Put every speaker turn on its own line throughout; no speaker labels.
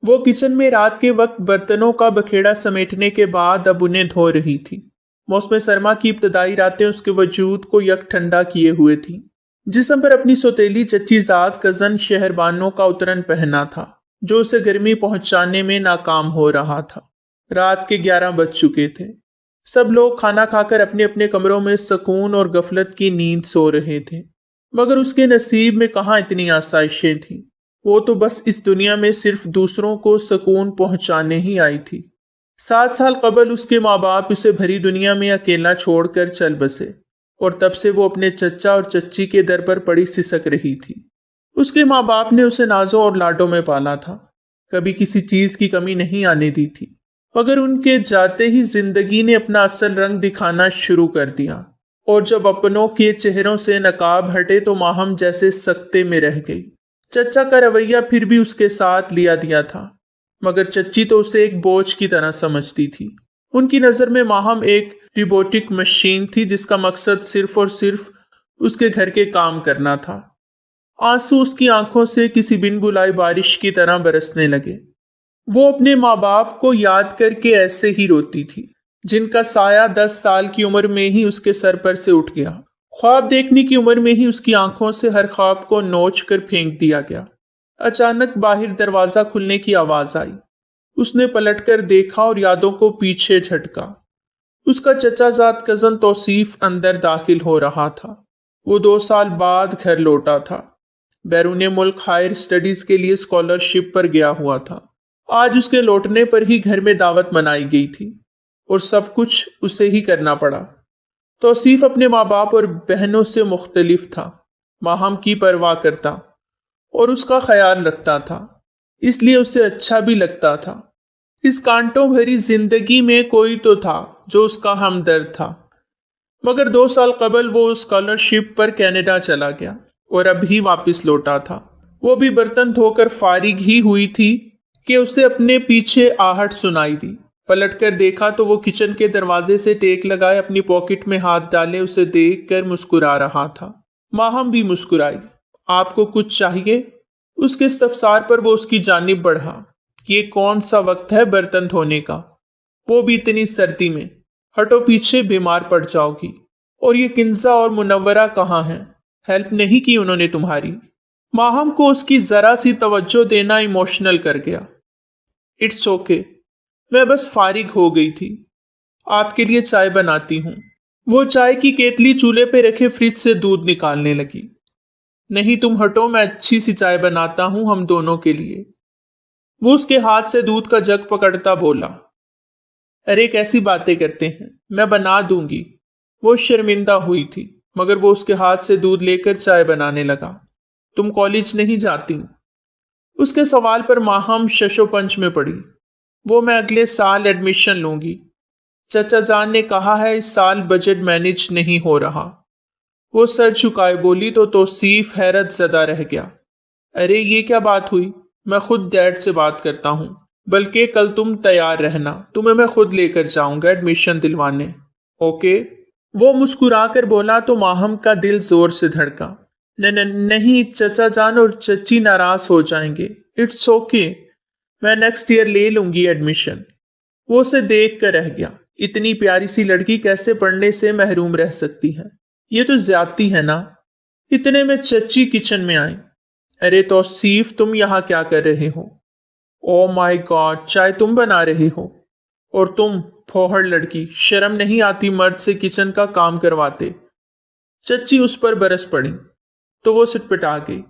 وہ کچن میں رات کے وقت برتنوں کا بکھیڑا سمیٹنے کے بعد اب انہیں دھو رہی تھی۔ موسم سرما کی ابتدائی راتیں اس کے وجود کو یک ٹھنڈا کیے ہوئے تھی۔ جسم پر اپنی سوتیلی چچی ذات کزن شہربانوں کا اترن پہنا تھا جو اسے گرمی پہنچانے میں ناکام ہو رہا تھا۔ رات کے 11 بج چکے تھے۔ سب لوگ کھانا کھا کر اپنے اپنے کمروں میں سکون اور غفلت کی نیند سو رہے تھے، مگر اس کے نصیب میں کہاں اتنی آسائشیں تھیں۔ وہ تو بس اس دنیا میں صرف دوسروں کو سکون پہنچانے ہی آئی تھی۔ 7 سال قبل اس کے ماں باپ اسے بھری دنیا میں اکیلا چھوڑ کر چل بسے، اور تب سے وہ اپنے چچا اور چچی کے در پر پڑی سسک رہی تھی۔ اس کے ماں باپ نے اسے نازوں اور لاڈوں میں پالا تھا، کبھی کسی چیز کی کمی نہیں آنے دی تھی، مگر ان کے جاتے ہی زندگی نے اپنا اصل رنگ دکھانا شروع کر دیا، اور جب اپنوں کے چہروں سے نقاب ہٹے تو ماہم جیسے سکتے میں رہ گئی۔ چچا کا رویہ پھر بھی اس کے ساتھ لیا دیا تھا، مگر چچی تو اسے ایک بوجھ کی طرح سمجھتی تھی۔ ان کی نظر میں ماہم ایک روبوٹک مشین تھی جس کا مقصد صرف اور صرف اس کے گھر کے کام کرنا تھا۔ آنسو اس کی آنکھوں سے کسی بن بلائی بارش کی طرح برسنے لگے۔ وہ اپنے ماں باپ کو یاد کر کے ایسے ہی روتی تھی جن کا سایہ 10 سال کی عمر میں ہی اس کے سر پر سے اٹھ گیا۔ خواب دیکھنے کی عمر میں ہی اس کی آنکھوں سے ہر خواب کو نوچ کر پھینک دیا گیا۔ اچانک باہر دروازہ کھلنے کی آواز آئی۔ اس نے پلٹ کر دیکھا اور یادوں کو پیچھے جھٹکا۔ اس کا چچا زاد کزن توصیف اندر داخل ہو رہا تھا۔ وہ 2 سال بعد گھر لوٹا تھا۔ بیرون ملک ہائر اسٹڈیز کے لیے اسکالرشپ پر گیا ہوا تھا۔ آج اس کے لوٹنے پر ہی گھر میں دعوت منائی گئی تھی اور سب کچھ اسے ہی کرنا پڑا۔ توصیف اپنے ماں باپ اور بہنوں سے مختلف تھا، ماہم کی پرواہ کرتا اور اس کا خیال رکھتا تھا، اس لیے اسے اچھا بھی لگتا تھا۔ اس کانٹوں بھری زندگی میں کوئی تو تھا جو اس کا ہمدرد تھا، مگر 2 سال قبل وہ اسکالرشپ پر کینیڈا چلا گیا اور اب ہی واپس لوٹا تھا۔ وہ بھی برتن دھو کر فارغ ہی ہوئی تھی کہ اسے اپنے پیچھے آہٹ سنائی دی۔ پلٹ کر دیکھا تو وہ کچن کے دروازے سے ٹیک لگائے اپنی پاکٹ میں ہاتھ ڈالے اسے دیکھ کر مسکرا رہا تھا۔ ماہم بھی مسکرائی۔ آپ کو کچھ چاہیے؟ اس کے استفسار پر وہ اس کی جانب بڑھا۔ یہ کون سا وقت ہے برتن دھونے کا؟ وہ بھی اتنی سردی میں؟ ہٹو پیچھے، بیمار پڑ جاؤ گی۔ اور یہ کنزہ اور منورہ کہاں ہیں؟ ہیلپ نہیں کی انہوں نے تمہاری؟ ماہم کو اس کی ذرا سی توجہ دینا ایموشنل کر گیا۔ اٹس اوکے، میں بس فارغ ہو گئی تھی، آپ کے لیے چائے بناتی ہوں۔ وہ چائے کی کیتلی چولہے پہ رکھے فریج سے دودھ نکالنے لگی۔ نہیں تم ہٹو، میں اچھی سی چائے بناتا ہوں ہم دونوں کے لیے۔ وہ اس کے ہاتھ سے دودھ کا جگ پکڑتا بولا۔ ارے کیسی باتیں کرتے ہیں، میں بنا دوں گی۔ وہ شرمندہ ہوئی تھی، مگر وہ اس کے ہاتھ سے دودھ لے کر چائے بنانے لگا۔ تم کالج نہیں جاتی؟ اس کے سوال پر ماہم ششو پنج میں پڑی۔ وہ میں اگلے سال ایڈمیشن لوں گی، چچا جان نے کہا ہے، اس سال بجٹ مینج نہیں ہو رہا۔ وہ سر جھکائے بولی تو توصیف حیرت زدہ رہ گیا۔ ارے یہ کیا بات ہوئی؟ میں خود ڈیڈ سے بات کرتا ہوں، بلکہ کل تم تیار رہنا، تمہیں میں خود لے کر جاؤں گا ایڈمیشن دلوانے۔ اوکے، وہ مسکرا کر بولا تو ماہم کا دل زور سے دھڑکا۔ نہیں، چچا جان اور چچی ناراض ہو جائیں گے۔ اٹس اوکے، میں نیکسٹ ایئر لے لوں گی ایڈمیشن۔ وہ اسے دیکھ کر رہ گیا۔ اتنی پیاری سی لڑکی کیسے پڑھنے سے محروم رہ سکتی ہے؟ یہ تو زیادتی ہے نا۔ اتنے میں چچی کچن میں آئی۔ ارے توصیف، تم یہاں کیا کر رہے ہو؟ او مائی گاڈ، چائے تم بنا رہے ہو؟ اور تم پھوہڑ لڑکی، شرم نہیں آتی مرد سے کچن کا کام کرواتے؟ چچی اس پر برس پڑی تو وہ سٹپٹا گئی۔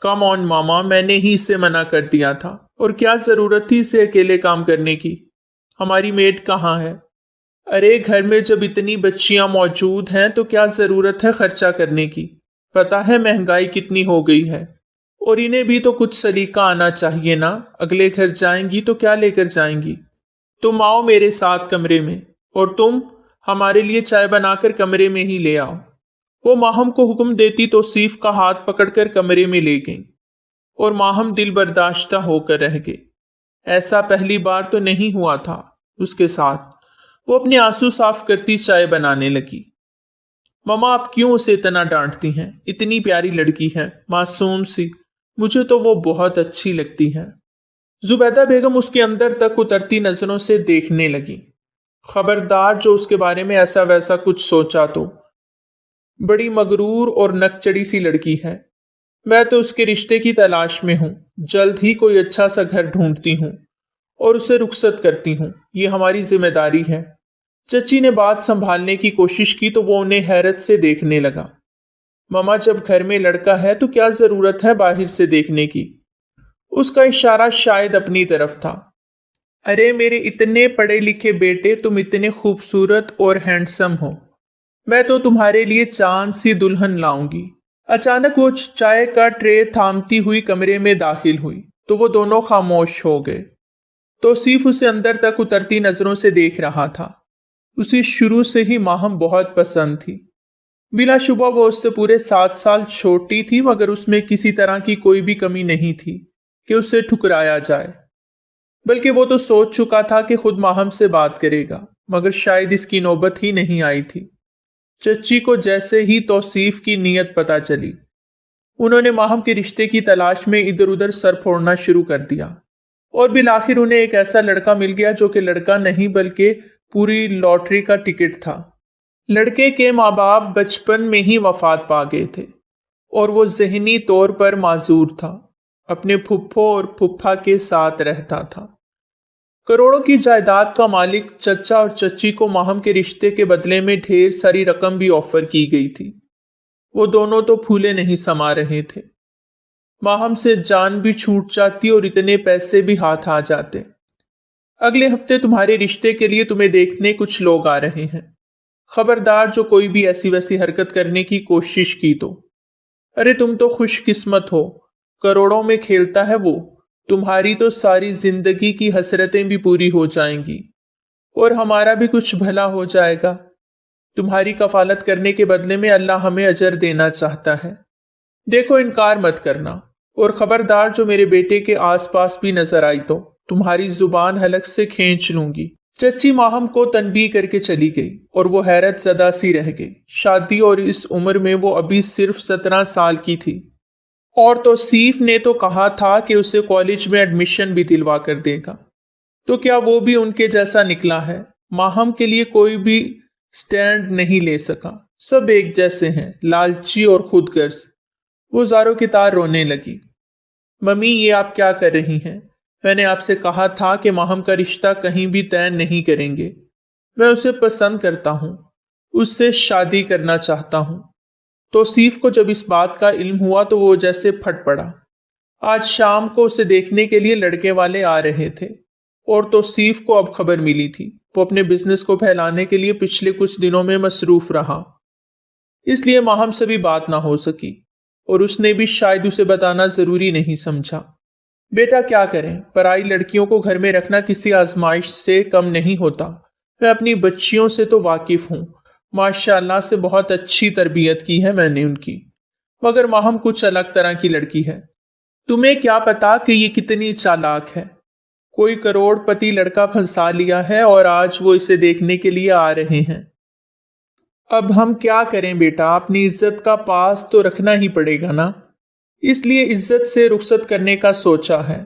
کم آن ماما، میں نے ہی اسے منع کر دیا تھا، اور کیا ضرورت تھی اسے اکیلے کام کرنے کی؟ ہماری میڈ کہاں ہے؟ ارے گھر میں جب اتنی بچیاں موجود ہیں تو کیا ضرورت ہے خرچہ کرنے کی؟ پتہ ہے مہنگائی کتنی ہو گئی ہے، اور انہیں بھی تو کچھ سلیقہ آنا چاہیے نا۔ اگلے گھر جائیں گی تو کیا لے کر جائیں گی؟ تم آؤ میرے ساتھ کمرے میں، اور تم ہمارے لیے چائے بنا کر کمرے میں ہی لے آؤ۔ وہ ماہم کو حکم دیتی توصیف کا ہاتھ پکڑ کر کمرے میں لے گئیں، اور ماہم دل برداشتہ ہو کر رہ گئے۔ ایسا پہلی بار تو نہیں ہوا تھا اس کے ساتھ۔ وہ اپنے آنسو صاف کرتی چائے بنانے لگی۔ مما، آپ کیوں اسے اتنا ڈانٹتی ہیں؟ اتنی پیاری لڑکی ہے، معصوم سی، مجھے تو وہ بہت اچھی لگتی ہے۔ زبیدہ بیگم اس کے اندر تک اترتی نظروں سے دیکھنے لگی۔ خبردار جو اس کے بارے میں ایسا ویسا کچھ سوچا تو، بڑی مغرور اور نک چڑی سی لڑکی ہے۔ میں تو اس کے رشتے کی تلاش میں ہوں، جلد ہی کوئی اچھا سا گھر ڈھونڈتی ہوں اور اسے رخصت کرتی ہوں، یہ ہماری ذمہ داری ہے۔ چچی نے بات سنبھالنے کی کوشش کی تو وہ انہیں حیرت سے دیکھنے لگا۔ ماما جب گھر میں لڑکا ہے تو کیا ضرورت ہے باہر سے دیکھنے کی؟ اس کا اشارہ شاید اپنی طرف تھا۔ ارے میرے اتنے پڑھے لکھے بیٹے، تم اتنے خوبصورت اور ہینڈسم ہو، میں تو تمہارے لیے چاند سی دلہن لاؤں گی۔ اچانک وہ چائے کا ٹرے تھامتی ہوئی کمرے میں داخل ہوئی تو وہ دونوں خاموش ہو گئے۔ توصیف اسے اندر تک اترتی نظروں سے دیکھ رہا تھا۔ اسے شروع سے ہی ماہم بہت پسند تھی۔ بلا شبہ وہ اس سے پورے 7 سال چھوٹی تھی، مگر اس میں کسی طرح کی کوئی بھی کمی نہیں تھی کہ اسے ٹھکرایا جائے، بلکہ وہ تو سوچ چکا تھا کہ خود ماہم سے بات کرے گا، مگر شاید اس کی نوبت ہی نہیں آئی تھی۔ چچی کو جیسے ہی توصیف کی نیت پتہ چلی، انہوں نے ماہم کے رشتے کی تلاش میں ادھر ادھر سر پھوڑنا شروع کر دیا، اور بالآخر انہیں ایک ایسا لڑکا مل گیا جو کہ لڑکا نہیں بلکہ پوری لاٹری کا ٹکٹ تھا۔ لڑکے کے ماں باپ بچپن میں ہی وفات پا گئے تھے اور وہ ذہنی طور پر معذور تھا، اپنے پھپھو اور پھپھا کے ساتھ رہتا تھا۔ کروڑوں کی جائیداد کا مالک چچا اور چچی کو ماہم کے رشتے کے بدلے میں ڈھیر ساری رقم بھی آفر کی گئی تھی۔ وہ دونوں تو پھولے نہیں سما رہے تھے۔ ماہم سے جان بھی چھوٹ جاتی اور اتنے پیسے بھی ہاتھ آ جاتے۔ اگلے ہفتے تمہارے رشتے کے لیے تمہیں دیکھنے کچھ لوگ آ رہے ہیں، خبردار جو کوئی بھی ایسی ویسی حرکت کرنے کی کوشش کی تو۔ ارے تم تو خوش قسمت ہو، کروڑوں میں کھیلتا ہے وہ، تمہاری تو ساری زندگی کی حسرتیں بھی پوری ہو جائیں گی اور ہمارا بھی کچھ بھلا ہو جائے گا۔ تمہاری کفالت کرنے کے بدلے میں اللہ ہمیں اجر دینا چاہتا ہے۔ دیکھو انکار مت کرنا، اور خبردار جو میرے بیٹے کے آس پاس بھی نظر آئی تو تمہاری زبان حلق سے کھینچ لوں گی۔ چچی ماہم کو تنبیہ کر کے چلی گئی اور وہ حیرت زدہ سی رہ گئی۔ شادی اور اس عمر میں وہ ابھی صرف 17 سال کی تھی، اور توصیف نے تو کہا تھا کہ اسے کالج میں ایڈمیشن بھی دلوا کر دے گا، تو کیا وہ بھی ان کے جیسا نکلا ہے؟ ماہم کے لیے کوئی بھی سٹینڈ نہیں لے سکا، سب ایک جیسے ہیں، لالچی اور خود غرض۔ وہ زاروں کی طرح رونے لگی۔ ممی یہ آپ کیا کر رہی ہیں؟ میں نے آپ سے کہا تھا کہ ماہم کا رشتہ کہیں بھی طے نہیں کریں گے۔ میں اسے پسند کرتا ہوں، اس سے شادی کرنا چاہتا ہوں۔ توصیف کو جب اس بات کا علم ہوا تو وہ جیسے پھٹ پڑا۔ آج شام کو اسے دیکھنے کے لیے لڑکے والے آ رہے تھے، اور توصیف کو اب خبر ملی تھی۔ وہ اپنے بزنس کو پھیلانے کے لیے پچھلے کچھ دنوں میں مصروف رہا، اس لیے ماہم سے بھی بات نہ ہو سکی، اور اس نے بھی شاید اسے بتانا ضروری نہیں سمجھا۔ بیٹا کیا کریں، پرائی لڑکیوں کو گھر میں رکھنا کسی آزمائش سے کم نہیں ہوتا۔ میں اپنی بچیوں سے تو واقف ہوں، ماشاء اللہ سے بہت اچھی تربیت کی ہے میں نے ان کی، مگر ماہم کچھ الگ طرح کی لڑکی ہے۔ تمہیں کیا پتا کہ یہ کتنی چالاک ہے؟ کوئی کروڑ پتی لڑکا پھنسا لیا ہے اور آج وہ اسے دیکھنے کے لیے آ رہے ہیں۔ اب ہم کیا کریں بیٹا، اپنی عزت کا پاس تو رکھنا ہی پڑے گا نا، اس لیے عزت سے رخصت کرنے کا سوچا ہے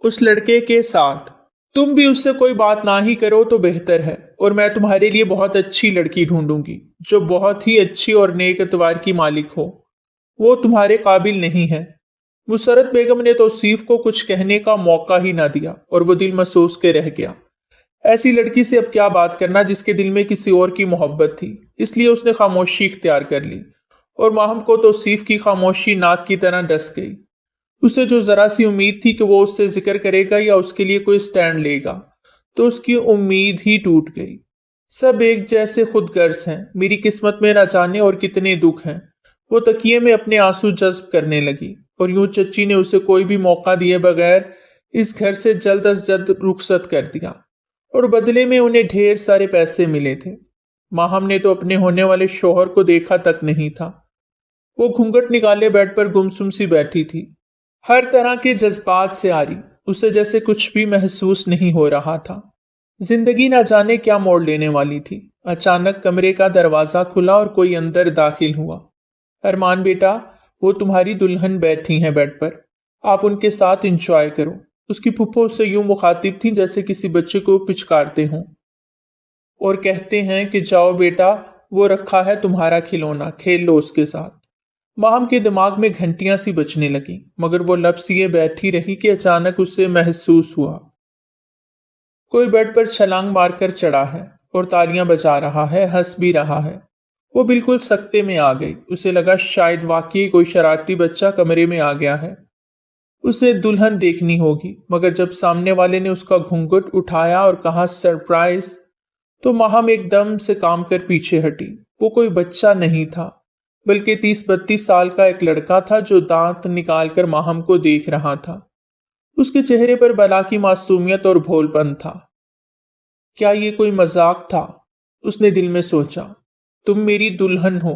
اس لڑکے کے ساتھ۔ تم بھی اس سے کوئی بات نہ ہی کرو تو بہتر ہے، اور میں تمہارے لیے بہت اچھی لڑکی ڈھونڈوں گی جو بہت ہی اچھی اور نیک اتوار کی مالک ہو۔ وہ تمہارے قابل نہیں ہے۔ مسرت بیگم نے توصیف کو کچھ کہنے کا موقع ہی نہ دیا، اور وہ دل محسوس کے رہ گیا۔ ایسی لڑکی سے اب کیا بات کرنا جس کے دل میں کسی اور کی محبت تھی، اس لیے اس نے خاموشی اختیار کر لی، اور ماہم کو توصیف کی خاموشی ناک کی طرح ڈس گئی۔ اسے جو ذرا سی امید تھی کہ وہ اس سے ذکر کرے گا یا اس کے لیے کوئی سٹینڈ لے گا، تو اس کی امید ہی ٹوٹ گئی۔ سب ایک جیسے خود غرض ہیں، میری قسمت میں نہ جانے اور کتنے دکھ ہیں۔ وہ تکیے میں اپنے آنسو جذب کرنے لگی، اور یوں چچی نے اسے کوئی بھی موقع دیے بغیر اس گھر سے جلد از جلد رخصت کر دیا، اور بدلے میں انہیں ڈھیر سارے پیسے ملے تھے۔ ماہم نے تو اپنے ہونے والے شوہر کو دیکھا تک نہیں تھا۔ وہ گھونگھٹ نکالے بیڈ پر گمسم سی بیٹھی تھی، ہر طرح کے جذبات سے آری، اسے جیسے کچھ بھی محسوس نہیں ہو رہا تھا۔ زندگی نہ جانے کیا موڑ لینے والی تھی۔ اچانک کمرے کا دروازہ کھلا اور کوئی اندر داخل ہوا۔ ارمان بیٹا، وہ تمہاری دلہن بیٹھی ہیں بیڈ پر، آپ ان کے ساتھ انجوائے کرو۔ اس کی پھپھو اس سے یوں مخاطب تھیں جیسے کسی بچے کو پچکارتے ہوں اور کہتے ہیں کہ جاؤ بیٹا، وہ رکھا ہے تمہارا کھلونا، کھیل لو اس کے ساتھ۔ ماہم کے دماغ میں گھنٹیاں سی بجنے لگیں، مگر وہ لفظ یہ بیٹھی رہی کہ اچانک اسے محسوس ہوا کوئی بیڈ پر چھلانگ مار کر چڑھا ہے اور تالیاں بجا رہا ہے، ہنس بھی رہا ہے۔ وہ بالکل سکتے میں آ گئی، اسے لگا شاید واقعی کوئی شرارتی بچہ کمرے میں آ گیا ہے، اسے دلہن دیکھنی ہوگی۔ مگر جب سامنے والے نے اس کا گھونگھٹ اٹھایا اور کہا سرپرائز، تو ماہم ایک دم سے کام کر پیچھے ہٹی۔ وہ کوئی بچہ نہیں تھا بلکہ 30-32 سال کا ایک لڑکا تھا جو دانت نکال کر ماہم کو دیکھ رہا تھا۔ اس کے چہرے پر بلا کی معصومیت اور بھول پن تھا۔ کیا یہ کوئی مذاق تھا؟ اس نے دل میں سوچا۔ تم میری دلہن ہو۔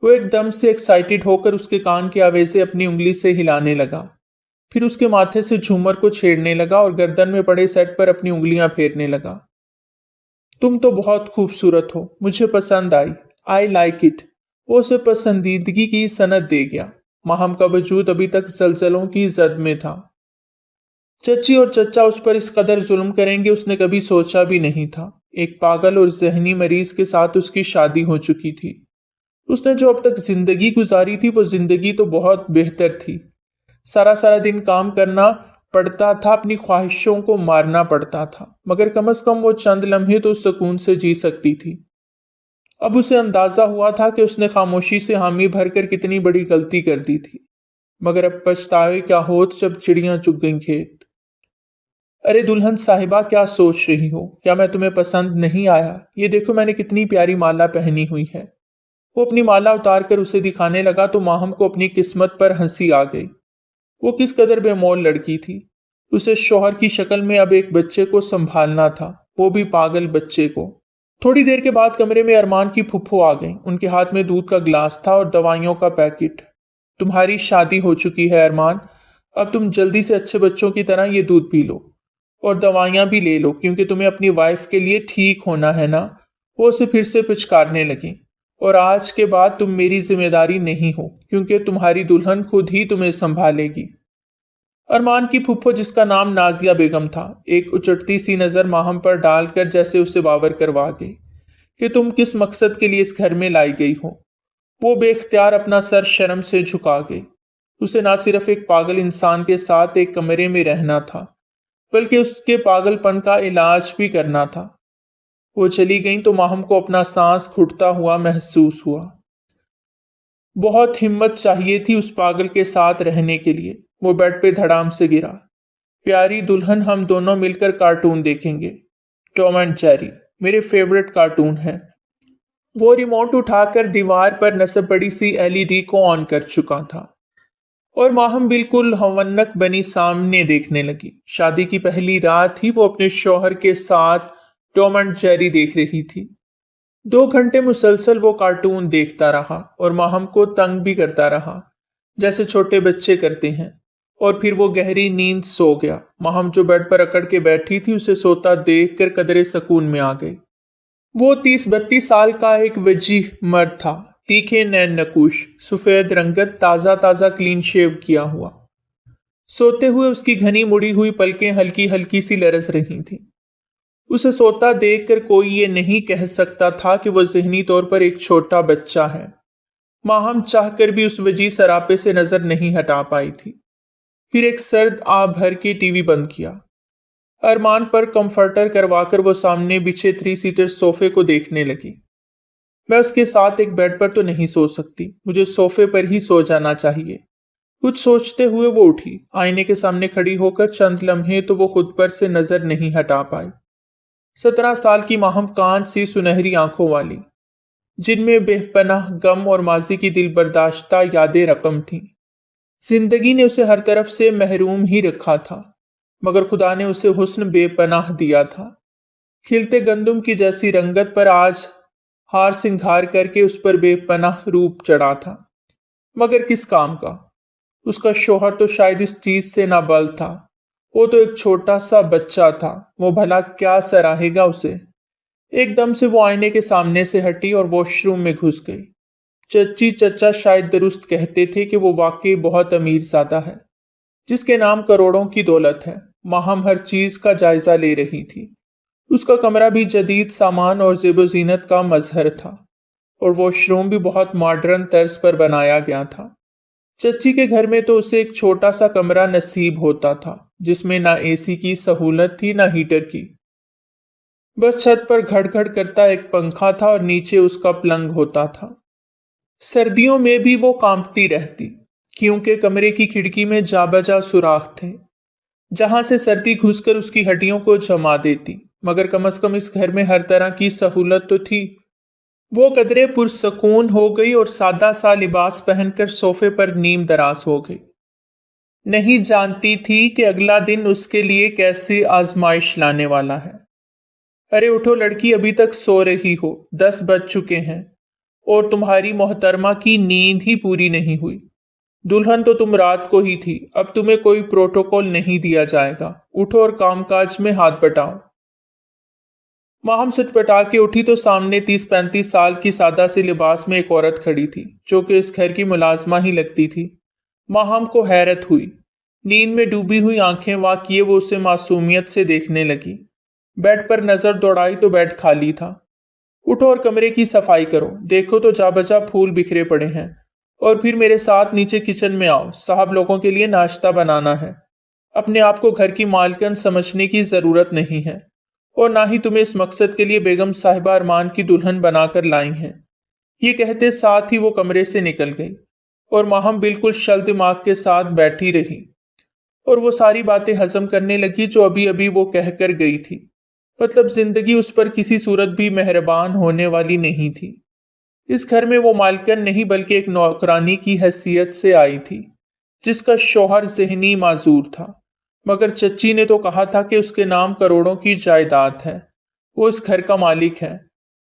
وہ ایک دم سے ایکسائٹڈ ہو کر اس کے کان کے آویزے اپنی انگلی سے ہلانے لگا، پھر اس کے ماتھے سے جھومر کو چھیڑنے لگا اور گردن میں پڑے سیٹ پر اپنی انگلیاں پھیرنے لگا۔ تم تو بہت خوبصورت ہو، مجھے پسند آئی، آئی لائک اٹ۔ وہ اسے پسندیدگی کی سند دے گیا۔ ماہم کا وجود ابھی تک زلزلوں کی زد میں تھا۔ چچی اور چچا اس پر اس قدر ظلم کریں گے اس نے کبھی سوچا بھی نہیں تھا۔ ایک پاگل اور ذہنی مریض کے ساتھ اس کی شادی ہو چکی تھی۔ اس نے جو اب تک زندگی گزاری تھی وہ زندگی تو بہت بہتر تھی۔ سارا دن کام کرنا پڑتا تھا، اپنی خواہشوں کو مارنا پڑتا تھا، مگر کم از کم وہ چند لمحے تو سکون سے جی سکتی تھی۔ اب اسے اندازہ ہوا تھا کہ اس نے خاموشی سے حامی بھر کر کتنی بڑی غلطی کر دی تھی، مگر اب پچھتاوے کیا ہوت جب چڑیاں چگ گئیں کھیت۔ ارے دلہن صاحبہ، کیا سوچ رہی ہو؟ کیا میں تمہیں پسند نہیں آیا؟ یہ دیکھو میں نے کتنی پیاری مالا پہنی ہوئی ہے۔ وہ اپنی مالا اتار کر اسے دکھانے لگا تو ماہم کو اپنی قسمت پر ہنسی آ گئی۔ وہ کس قدر بے مول لڑکی تھی۔ اسے شوہر کی شکل میں اب ایک بچے کو سنبھالنا تھا، وہ بھی پاگل بچے کو۔ تھوڑی دیر کے بعد کمرے میں ارمان کی پھپھو آ گئیں۔ ان کے ہاتھ میں دودھ کا گلاس تھا اور دوائیوں کا پیکٹ۔ تمہاری شادی ہو چکی ہے ارمان، اب تم جلدی سے اچھے بچوں کی طرح یہ دودھ پی لو اور دوائیاں بھی لے لو، کیونکہ تمہیں اپنی وائف کے لیے ٹھیک ہونا ہے نا۔ وہ اسے پھر سے پچکارنے لگیں۔ اور آج کے بعد تم میری ذمہ داری نہیں ہو، کیونکہ تمہاری دلہن خود ہی تمہیں سنبھالے گی۔ ارمان کی پھپھو، جس کا نام نازیہ بیگم تھا، ایک اچٹتی سی نظر ماہم پر ڈال کر جیسے اسے باور کروا گئی کہ تم کس مقصد کے لیے اس گھر میں لائی گئی ہو۔ وہ بے اختیار اپنا سر شرم سے جھکا گئی۔ اسے نہ صرف ایک پاگل انسان کے ساتھ ایک کمرے میں رہنا تھا، بلکہ اس کے پاگل پن کا علاج بھی کرنا تھا۔ وہ چلی گئیں تو ماہم کو اپنا سانس گھٹتا ہوا محسوس ہوا۔ بہت ہمت چاہیے تھی اس پاگل کے ساتھ رہنے کے لیے۔ وہ بیڈ پہ دھڑام سے گرا۔ پیاری دلہن، ہم دونوں مل کر کارٹون دیکھیں گے، ٹام اینڈ جیری میرے فیورٹ کارٹون ہیں۔ وہ ریموٹ اٹھا کر دیوار پر نصب بڑی سی LED کو آن کر چکا تھا اور ماہم بالکل ہونک بنی سامنے دیکھنے لگی۔ شادی کی پہلی رات ہی وہ اپنے شوہر کے ساتھ ٹام اینڈ جیری دیکھ رہی تھی۔ 2 گھنٹے مسلسل وہ کارٹون دیکھتا رہا اور ماہم کو تنگ بھی کرتا رہا، جیسے چھوٹے بچے کرتے ہیں، اور پھر وہ گہری نیند سو گیا۔ ماہم جو بیڈ پر اکڑ کے بیٹھی تھی اسے سوتا دیکھ کر قدرے سکون میں آ گئی۔ وہ 30-32 سال کا ایک وجیح مرد تھا، تیکھے نین نکوش، سفید رنگت، تازہ کلین شیو کیا ہوا۔ سوتے ہوئے اس کی گھنی مڑی ہوئی پلکیں ہلکی ہلکی سی لرز رہی تھیں۔ اسے سوتا دیکھ کر کوئی یہ نہیں کہہ سکتا تھا کہ وہ ذہنی طور پر ایک چھوٹا بچہ ہے۔ ماہم چاہ کر بھی اس وجیح سراپے سے نظر نہیں ہٹا پائی تھی۔ پھر ایک سرد آہ بھر کے ٹی وی بند کیا۔ ارمان پر کمفرٹر کروا کر وہ سامنے بچھے 3 سیٹر صوفے کو دیکھنے لگی۔ میں اس کے ساتھ ایک بیڈ پر تو نہیں سو سکتی، مجھے صوفے پر ہی سو جانا چاہیے۔ کچھ سوچتے ہوئے وہ اٹھی۔ آئینے کے سامنے کھڑی ہو کر چند لمحے تو وہ خود پر سے نظر نہیں ہٹا پائی۔ 17 سال کی ماہم کانچ سی سنہری آنکھوں والی، جن میں بے پناہ غم اور ماضی کی دل برداشتہ یادیں رقم تھیں۔ زندگی نے اسے ہر طرف سے محروم ہی رکھا تھا، مگر خدا نے اسے حسن بے پناہ دیا تھا۔ کھلتے گندم کی جیسی رنگت پر آج ہار سنگھار کر کے اس پر بے پناہ روپ چڑھا تھا، مگر کس کام کا؟ اس کا شوہر تو شاید اس چیز سے نابل تھا۔ وہ تو ایک چھوٹا سا بچہ تھا، وہ بھلا کیا سراہے گا اسے؟ ایک دم سے وہ آئینے کے سامنے سے ہٹی اور واش روم میں گھس گئی۔ چچی چچا شاید درست کہتے تھے کہ وہ واقعی بہت امیر زادہ ہے، جس کے نام کروڑوں کی دولت ہے، ماہم ہر چیز کا جائزہ لے رہی تھی۔ اس کا کمرہ بھی جدید سامان اور زیب و زینت کا مظہر تھا، اور واش روم بھی بہت ماڈرن طرز پر بنایا گیا تھا۔ چچی کے گھر میں تو اسے ایک چھوٹا سا کمرہ نصیب ہوتا تھا، جس میں نہ اے سی کی سہولت تھی نہ ہیٹر کی، بس چھت پر گھڑ گھڑ کرتا ایک پنکھا تھا اور نیچے اس کا پلنگ ہوتا تھا۔ سردیوں میں بھی وہ کانپتی رہتی، کیونکہ کمرے کی کھڑکی میں جا بجا سوراخ تھے، جہاں سے سردی گھس کر اس کی ہڈیوں کو جما دیتی، مگر کم از کم اس گھر میں ہر طرح کی سہولت تو تھی۔ وہ قدرے پرسکون ہو گئی اور سادہ سا لباس پہن کر صوفے پر نیم دراز ہو گئی۔ نہیں جانتی تھی کہ اگلا دن اس کے لیے کیسی آزمائش لانے والا ہے۔ ارے اٹھو لڑکی، ابھی تک سو رہی ہو، 10 بج چکے ہیں، اور تمہاری محترمہ کی نیند ہی پوری نہیں ہوئی۔ دلہن تو تم رات کو ہی تھی، اب تمہیں کوئی پروٹوکول نہیں دیا جائے گا، اٹھو اور کام کاج میں ہاتھ بٹاؤ۔ ماہم سٹ پٹا کے اٹھی تو سامنے 30-35 سال کی سادہ سے لباس میں ایک عورت کھڑی تھی، جو کہ اس گھر کی ملازمہ ہی لگتی تھی۔ ماہم کو حیرت ہوئی، نیند میں ڈوبی ہوئی آنکھیں واقعی وہ اسے معصومیت سے دیکھنے لگی۔ بیڈ پر نظر دوڑائی تو بیڈ خالی تھا۔ اٹھو اور کمرے کی صفائی کرو، دیکھو تو جا بجا پھول بکھرے پڑے ہیں، اور پھر میرے ساتھ نیچے کچن میں آؤ، صاحب لوگوں کے لیے ناشتہ بنانا ہے۔ اپنے آپ کو گھر کی مالکن سمجھنے کی ضرورت نہیں ہے، اور نہ ہی تمہیں اس مقصد کے لیے بیگم صاحبہ ارمان کی دلہن بنا کر لائی ہیں۔ یہ کہتے ساتھ ہی وہ کمرے سے نکل گئی، اور ماہم بالکل شل دماغ کے ساتھ بیٹھی رہی، اور وہ ساری باتیں ہضم کرنے لگی جو ابھی ابھی وہ کہہ کر گئی تھی۔ مطلب زندگی اس پر کسی صورت بھی مہربان ہونے والی نہیں تھی۔ اس گھر میں وہ مالکن نہیں بلکہ ایک نوکرانی کی حیثیت سے آئی تھی، جس کا شوہر ذہنی معذور تھا، مگر چچی نے تو کہا تھا کہ اس کے نام کروڑوں کی جائیداد ہے، وہ اس گھر کا مالک ہے۔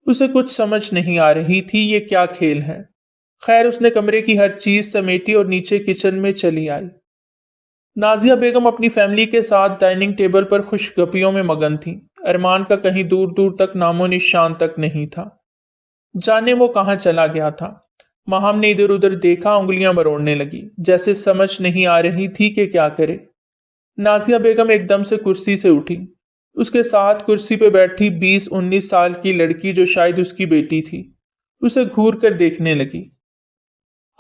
اسے کچھ سمجھ نہیں آ رہی تھی یہ کیا کھیل ہے۔ خیر اس نے کمرے کی ہر چیز سمیٹی اور نیچے کچن میں چلی آئی۔ نازیہ بیگم اپنی فیملی کے ساتھ ڈائننگ ٹیبل پر خوش گپیوں میں مگن تھی۔ ارمان کا کہیں دور دور تک نام و نشان تک نہیں تھا، جانے وہ کہاں چلا گیا تھا۔ ماہم نے ادھر ادھر دیکھا، انگلیاں مروڑنے لگی، جیسے سمجھ نہیں آ رہی تھی کہ کیا کرے۔ نازیہ بیگم ایک دم سے کرسی سے اٹھی، اس کے ساتھ کرسی پہ بیٹھی 20-19 سال کی لڑکی جو شاید اس کی بیٹی تھی، اسے گھور کر دیکھنے لگی۔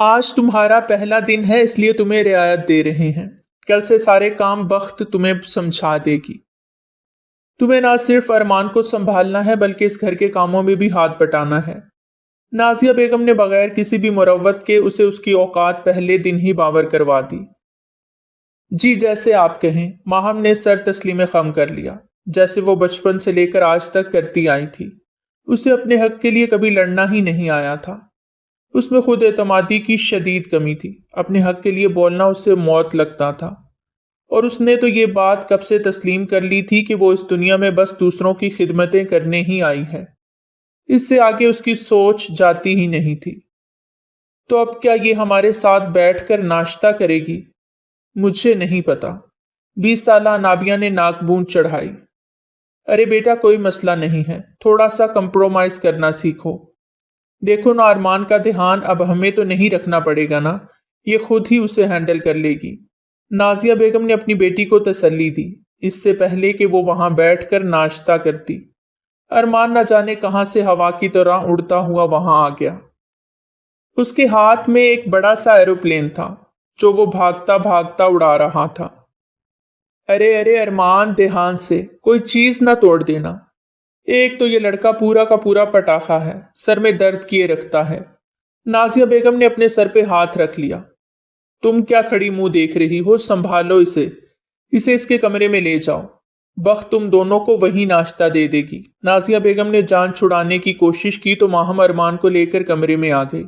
آج تمہارا پہلا دن ہے، اس لیے تمہیں رعایت دے رہے ہیں، کل سے سارے کام بخت تمہیں سمجھا دے گی۔ تمہیں نہ صرف ارمان کو سنبھالنا ہے بلکہ اس گھر کے کاموں میں بھی ہاتھ بٹانا ہے۔ نازیہ بیگم نے بغیر کسی بھی مروت کے اسے اس کی اوقات پہلے دن ہی باور کروا دی۔ جی جیسے آپ کہیں، ماہم نے سر تسلیم خم کر لیا، جیسے وہ بچپن سے لے کر آج تک کرتی آئی تھی۔ اسے اپنے حق کے لیے کبھی لڑنا ہی نہیں آیا تھا۔ اس میں خود اعتمادی کی شدید کمی تھی، اپنے حق کے لیے بولنا اسے موت لگتا تھا، اور اس نے تو یہ بات کب سے تسلیم کر لی تھی کہ وہ اس دنیا میں بس دوسروں کی خدمتیں کرنے ہی آئی ہے۔ اس سے آگے اس کی سوچ جاتی ہی نہیں تھی۔ تو اب کیا یہ ہمارے ساتھ بیٹھ کر ناشتہ کرے گی؟ مجھے نہیں پتا۔ 20 سالہ نابیہ نے ناک بون چڑھائی۔ ارے بیٹا کوئی مسئلہ نہیں ہے، تھوڑا سا کمپرومائز کرنا سیکھو۔ دیکھو نا ارمان کا دھیان اب ہمیں تو نہیں رکھنا پڑے گا نا، یہ خود ہی اسے ہینڈل کر لے گی۔ نازیہ بیگم نے اپنی بیٹی کو تسلی دی، اس سے پہلے کہ وہ وہاں بیٹھ کر ناشتہ کرتی۔ ارمان نہ جانے کہاں سے ہوا کی طرح اڑتا ہوا وہاں آ گیا۔ اس کے ہاتھ میں ایک بڑا سا ایروپلین تھا جو وہ بھاگتا بھاگتا اڑا رہا تھا۔ ارے ارے ارمان، دھیان سے، کوئی چیز نہ توڑ دینا۔ ایک تو یہ لڑکا پورا کا پورا پٹاخہ ہے، سر میں درد کیے رکھتا ہے۔ نازیہ بیگم نے اپنے سر پہ ہاتھ رکھ لیا۔ تم کیا کھڑی منہ دیکھ رہی ہو، سنبھالو اسے اس کے کمرے میں لے جاؤ، بخت تم دونوں کو وہی ناشتہ دے دے گی۔ نازیہ بیگم نے جان چھڑانے کی کوشش کی تو ماہم ارمان کو لے کر کمرے میں آ گئی۔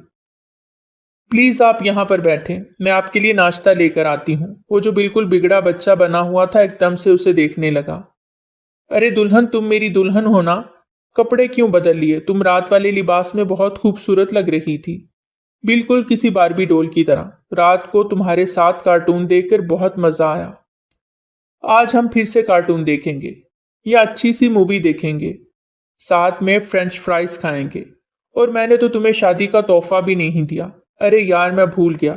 پلیز آپ یہاں پر بیٹھیں، میں آپ کے لیے ناشتہ لے کر آتی ہوں۔ وہ جو بالکل بگڑا بچہ بنا ہوا تھا ایک دم سے اسے دیکھنے لگا۔ ارے دلہن، تم میری دلہن ہو نا، کپڑے کیوں بدل لیے؟ تم رات والے لباس میں بہت خوبصورت لگ رہی تھی، بالکل کسی باربی ڈول کی طرح۔ رات کو تمہارے ساتھ کارٹون دیکھ کر بہت مزہ آیا۔ آج ہم پھر سے کارٹون دیکھیں گے یا اچھی سی مووی دیکھیں گے، ساتھ میں فرینچ فرائز کھائیں گے، اور میں نے تو تمہیں شادی کا تحفہ بھی نہیں دیا۔ ارے یار میں بھول گیا،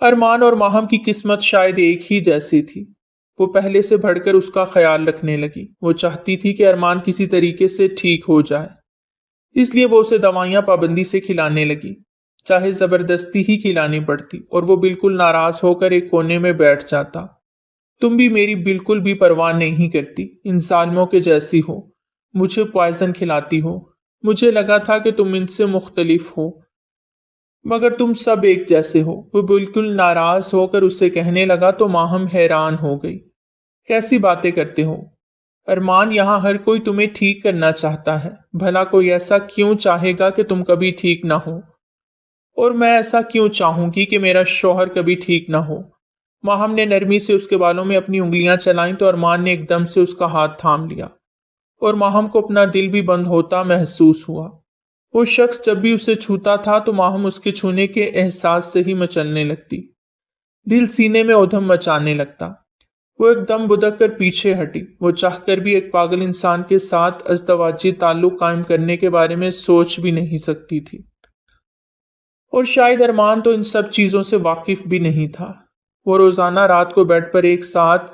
ارمان اور ماہم کی قسمت شاید ایک ہی جیسی تھی۔ وہ پہلے سے بڑھ کر اس کا خیال رکھنے لگی۔ وہ چاہتی تھی کہ ارمان کسی طریقے سے ٹھیک ہو جائے، اس لیے وہ اسے دوائیاں پابندی سے کھلانے لگی، چاہے زبردستی ہی کھلانی پڑتی، اور وہ بالکل ناراض ہو کر ایک کونے میں بیٹھ جاتا۔ تم بھی میری بالکل بھی پرواہ نہیں کرتی، ان ظالموں کے جیسی ہو، مجھے پوائزن کھلاتی ہو، مجھے لگا تھا کہ تم ان سے مختلف ہو، مگر تم سب ایک جیسے ہو۔ وہ بالکل ناراض ہو کر اسے کہنے لگا تو ماہم حیران ہو گئی۔ کیسی باتیں کرتے ہو ارمان، یہاں ہر کوئی تمہیں ٹھیک کرنا چاہتا ہے، بھلا کوئی ایسا کیوں چاہے گا کہ تم کبھی ٹھیک نہ ہو؟ اور میں ایسا کیوں چاہوں گی کہ میرا شوہر کبھی ٹھیک نہ ہو؟ ماہم نے نرمی سے اس کے بالوں میں اپنی انگلیاں چلائیں تو ارمان نے ایک دم سے اس کا ہاتھ تھام لیا، اور ماہم کو اپنا دل بھی بند ہوتا محسوس ہوا۔ وہ شخص جب بھی اسے چھوتا تھا تو ماہم اس کے چھونے کے احساس سے ہی مچلنے لگتی، دل سینے میں ادھم مچانے لگتا۔ وہ ایک دم بدک کر پیچھے ہٹی۔ وہ چاہ کر بھی ایک پاگل انسان کے ساتھ ازدواجی تعلق قائم کرنے کے بارے میں سوچ بھی نہیں سکتی تھی، اور شاید ارمان تو ان سب چیزوں سے واقف بھی نہیں تھا۔ وہ روزانہ رات کو بیڈ پر ایک ساتھ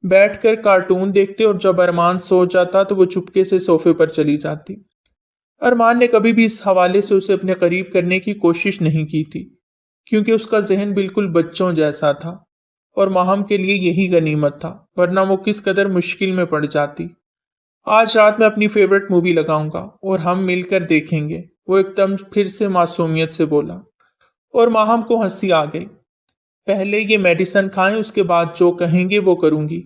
بیٹھ کر کارٹون دیکھتے، اور جب ارمان سو جاتا تو وہ چپکے سے صوفے پر چلی جاتی۔ ارمان نے کبھی بھی اس حوالے سے اسے اپنے قریب کرنے کی کوشش نہیں کی تھی، کیونکہ اس کا ذہن بالکل بچوں جیسا تھا، اور ماہم کے لیے یہی غنیمت تھا، ورنہ وہ کس قدر مشکل میں پڑ جاتی۔ آج رات میں اپنی فیورٹ مووی لگاؤں گا اور ہم مل کر دیکھیں گے، وہ ایک دم پھر سے معصومیت سے بولا، اور ماہم کو ہنسی آ گئی۔ پہلے یہ میڈیسن کھائیں، اس کے بعد جو کہیں گے وہ کروں گی۔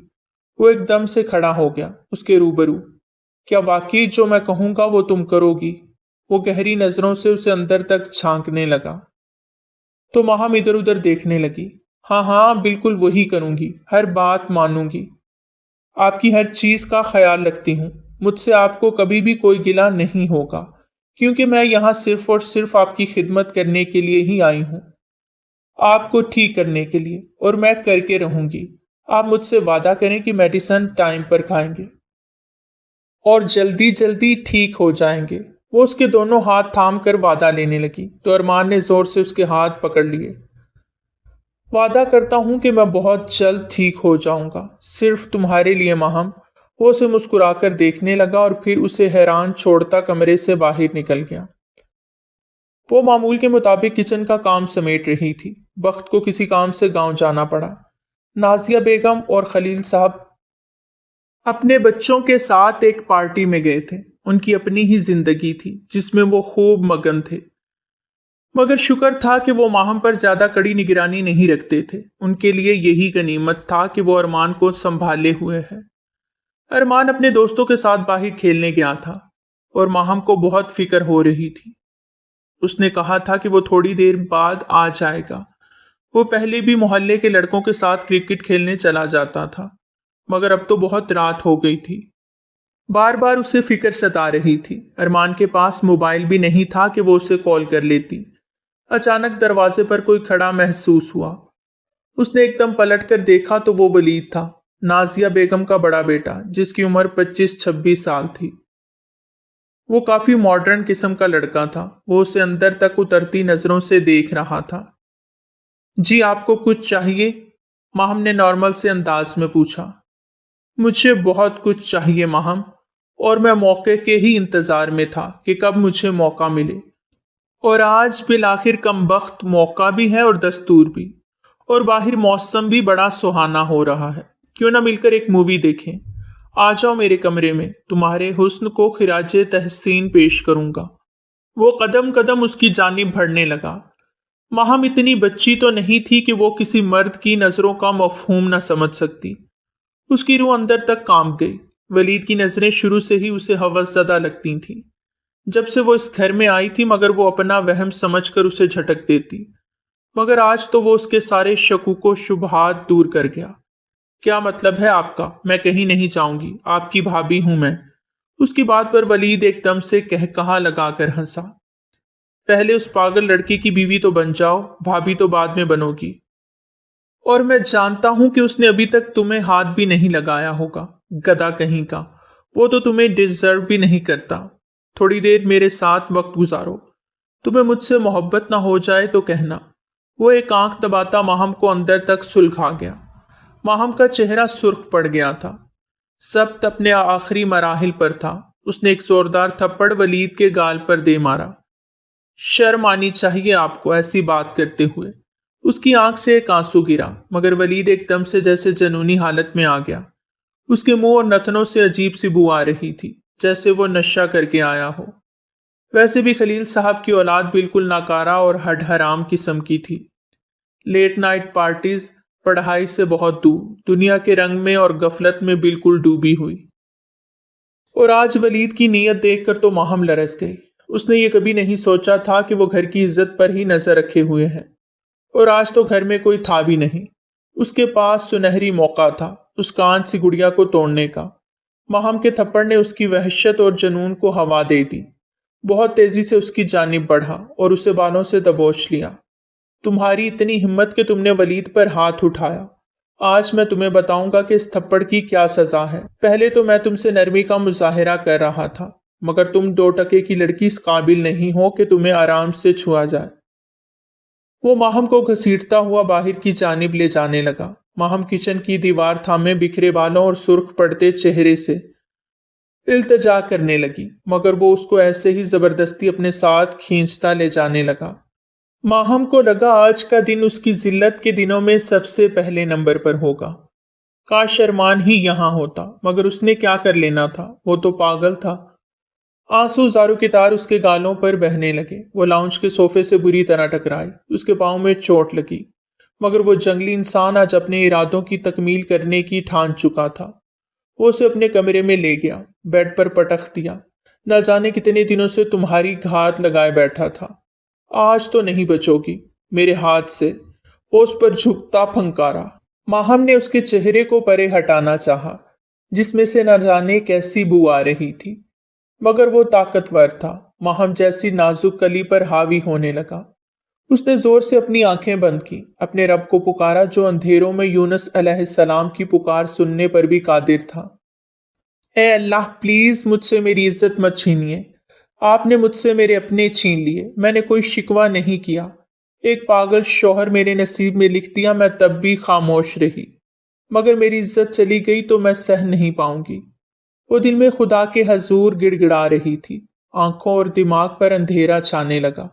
وہ ایک دم سے کھڑا ہو گیا اس کے روبرو۔ کیا واقعی جو میں کہوں گا وہ تم کرو گی؟ وہ گہری نظروں سے اسے اندر تک جھانکنے لگا تو ماہم ادھر ادھر دیکھنے لگی۔ ہاں ہاں بالکل وہی کروں گی، ہر بات مانوں گی، آپ کی ہر چیز کا خیال رکھتی ہوں، مجھ سے آپ کو کبھی بھی کوئی گلہ نہیں ہوگا، کیونکہ میں یہاں صرف اور صرف آپ کی خدمت کرنے کے لیے ہی آئی ہوں، آپ کو ٹھیک کرنے کے لیے، اور میں کر کے رہوں گی۔ آپ مجھ سے وعدہ کریں کہ میڈیسن ٹائم پر کھائیں گے اور جلدی جلدی ٹھیک ہو جائیں گے۔ وہ اس کے دونوں ہاتھ تھام کر وعدہ لینے لگی تو ارمان نے زور سے اس کے ہاتھ پکڑ لیے۔ وعدہ کرتا ہوں کہ میں بہت جلد ٹھیک ہو جاؤں گا، صرف تمہارے لیے ماہم۔ وہ اسے مسکرا کر دیکھنے لگا اور پھر اسے حیران چھوڑتا کمرے سے باہر نکل گیا۔ وہ معمول کے مطابق کچن کا کام سمیٹ رہی تھی۔ بخت کو کسی کام سے گاؤں جانا پڑا۔ نازیہ بیگم اور خلیل صاحب اپنے بچوں کے ساتھ ایک پارٹی میں گئے تھے۔ ان کی اپنی ہی زندگی تھی جس میں وہ خوب مگن تھے، مگر شکر تھا کہ وہ ماہم پر زیادہ کڑی نگرانی نہیں رکھتے تھے۔ ان کے لیے یہی غنیمت تھا کہ وہ ارمان کو سنبھالے ہوئے ہے۔ ارمان اپنے دوستوں کے ساتھ باہر کھیلنے گیا تھا اور ماہم کو بہت فکر ہو رہی تھی۔ اس نے کہا تھا کہ وہ تھوڑی دیر بعد آ جائے گا۔ وہ پہلے بھی محلے کے لڑکوں کے ساتھ کرکٹ کھیلنے چلا جاتا تھا، مگر اب تو بہت رات ہو گئی تھی۔ بار بار اسے فکر ستا رہی تھی۔ ارمان کے پاس موبائل بھی نہیں تھا کہ وہ اسے کال کر لیتی۔ اچانک دروازے پر کوئی کھڑا محسوس ہوا۔ اس نے ایک دم پلٹ کر دیکھا تو وہ ولید تھا، نازیہ بیگم کا بڑا بیٹا، جس کی عمر 25-26 سال تھی۔ وہ کافی ماڈرن قسم کا لڑکا تھا۔ وہ اسے اندر تک اترتی نظروں سے دیکھ رہا تھا۔ جی آپ کو کچھ چاہیے؟ ماہم نے نارمل سے انداز میں پوچھا۔ مجھے بہت کچھ چاہیے ماہم، اور میں موقع کے ہی انتظار میں تھا کہ کب مجھے موقع ملے، اور آج بالآخر کم بخت موقع بھی ہے اور دستور بھی، اور باہر موسم بھی بڑا سہانا ہو رہا ہے۔ کیوں نہ مل کر ایک مووی دیکھیں؟ آ جاؤ میرے کمرے میں، تمہارے حسن کو خراج تحسین پیش کروں گا۔ وہ قدم قدم اس کی جانب بڑھنے لگا۔ ماہم اتنی بچی تو نہیں تھی کہ وہ کسی مرد کی نظروں کا مفہوم نہ سمجھ سکتی۔ اس کی روح اندر تک کانپ گئی۔ ولید کی نظریں شروع سے ہی اسے ہوس زدہ لگتی تھیں جب سے وہ اس گھر میں آئی تھی، مگر وہ اپنا وہم سمجھ کر اسے جھٹک دیتی۔ مگر آج تو وہ اس کے سارے شکوک و شبہات دور کر گیا۔ کیا مطلب ہے آپ کا؟ میں کہیں نہیں جاؤں گی، آپ کی بھابھی ہوں میں۔ اس کی بات پر ولید ایک دم سے کہا لگا کر ہنسا۔ پہلے اس پاگل لڑکی کی بیوی تو بن جاؤ، بھابھی تو بعد میں بنو گی۔ اور میں جانتا ہوں کہ اس نے ابھی تک تمہیں ہاتھ بھی نہیں لگایا ہوگا، گدھا کہیں کا۔ وہ تو تمہیں ڈیزرو بھی نہیں کرتا۔ تھوڑی دیر میرے ساتھ وقت گزارو، تمہیں مجھ سے محبت نہ ہو جائے تو کہنا۔ وہ ایک آنکھ دباتا ماہم کو اندر تک سلگھا گیا۔ ماہم کا چہرہ سرخ پڑ گیا تھا۔ سبت اپنے آخری مراحل پر تھا۔ اس نے ایک زوردار تھپڑ ولید کے گال پر دے مارا۔ شرم آنی چاہیے آپ کو ایسی بات کرتے ہوئے۔ اس کی آنکھ سے ایک آنسو گرا، مگر ولید ایک دم سے جیسے جنونی حالت میں آ گیا۔ اس کے منہ اور نتنوں سے عجیب سی بو آ رہی تھی، جیسے وہ نشہ کر کے آیا ہو۔ ویسے بھی خلیل صاحب کی اولاد بالکل ناکارہ اور ہڈ حرام قسم کی تھی۔ لیٹ نائٹ پارٹیز، پڑھائی سے بہت دور، دنیا کے رنگ میں اور غفلت میں بالکل ڈوبی ہوئی۔ اور آج ولید کی نیت دیکھ کر تو ماہم لرز گئی۔ اس نے یہ کبھی نہیں سوچا تھا کہ وہ گھر کی عزت پر ہی نظر رکھے ہوئے ہیں، اور آج تو گھر میں کوئی تھا بھی نہیں۔ اس کے پاس سنہری موقع تھا اس کان سی گڑیا کو توڑنے کا۔ ماہم کے تھپڑ نے اس کی وحشت اور جنون کو ہوا دے دی۔ بہت تیزی سے اس کی جانب بڑھا اور اسے بالوں سے دبوچ لیا۔ تمہاری اتنی ہمت کہ تم نے ولید پر ہاتھ اٹھایا۔ آج میں تمہیں بتاؤں گا کہ اس تھپڑ کی کیا سزا ہے۔ پہلے تو میں تم سے نرمی کا مظاہرہ کر رہا تھا، مگر تم 2 ٹکے کی لڑکی اس قابل نہیں ہو کہ تمہیں آرام سے چھوا جائے۔ وہ ماہم کو گھسیٹتا ہوا باہر کی جانب لے جانے لگا۔ ماہم کچن کی دیوار تھامے بکھرے بالوں اور سرخ پڑتے چہرے سے التجا کرنے لگی، مگر وہ اس کو ایسے ہی زبردستی اپنے ساتھ کھینچتا لے جانے لگا۔ ماہم کو لگا آج کا دن اس کی ذلت کے دنوں میں سب سے پہلے نمبر پر ہوگا۔ کاش ارمان ہی یہاں ہوتا، مگر اس نے کیا کر لینا تھا، وہ تو پاگل تھا۔ آنسو زاروں کی تار اس کے گالوں پر بہنے لگے۔ وہ لاؤنج کے صوفے سے بری طرح ٹکرائی۔ اس کے پاؤں میں چوٹ لگی، مگر وہ جنگلی انسان آج اپنے ارادوں کی تکمیل کرنے کی ٹھان چکا تھا۔ وہ اسے اپنے کمرے میں لے گیا، بیڈ پر پٹخ دیا۔ نہ جانے کتنے دنوں سے تمہاری گھات لگائے بیٹھا تھا، آج تو نہیں بچو گی میرے ہاتھ سے۔ وہ اس پر جھکتا پھنکارا۔ ماہم نے اس کے چہرے کو پرے ہٹانا چاہا، جس میں سے نہ جانے کیسی بو آ رہی تھی، مگر وہ طاقتور تھا۔ ماہم جیسی نازک کلی پر حاوی ہونے لگا۔ اس نے زور سے اپنی آنکھیں بند کی، اپنے رب کو پکارا جو اندھیروں میں یونس علیہ السلام کی پکار سننے پر بھی قادر تھا۔ اے اللہ، پلیز مجھ سے میری عزت مت چھینیے۔ آپ نے مجھ سے میرے اپنے چھین لیے۔ میں نے کوئی شکوہ نہیں کیا۔ ایک پاگل شوہر میرے نصیب میں لکھ دیا، میں تب بھی خاموش رہی، مگر میری عزت چلی گئی تو میں سہ نہیں پاؤں گی۔ وہ دل میں خدا کے حضور گڑ گڑا رہی تھی۔ آنکھوں اور دماغ پر اندھیرا چھانے لگا۔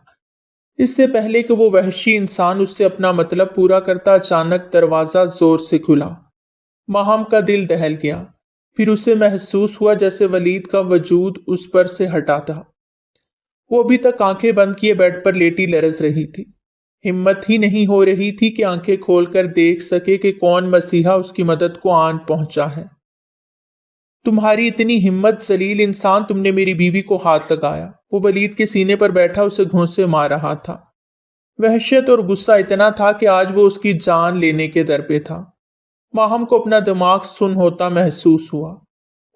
اس سے پہلے کہ وہ وحشی انسان اس سے اپنا مطلب پورا کرتا، اچانک دروازہ زور سے کھلا۔ ماہم کا دل دہل گیا۔ پھر اسے محسوس ہوا جیسے ولید کا وجود اس پر سے ہٹا تھا۔ وہ ابھی تک آنکھیں بند کیے بیڈ پر لیٹی لرز رہی تھی۔ ہمت ہی نہیں ہو رہی تھی کہ آنکھیں کھول کر دیکھ سکے کہ کون مسیحا اس کی مدد کو آن پہنچا ہے۔ تمہاری اتنی ہمت ذلیل انسان، تم نے میری بیوی کو ہاتھ لگایا۔ وہ ولید کے سینے پر بیٹھا اسے گھونسے مار رہا تھا۔ وحشت اور غصہ اتنا تھا کہ آج وہ اس کی جان لینے کے در پہ تھا۔ ماہم کو اپنا دماغ سن ہوتا محسوس ہوا۔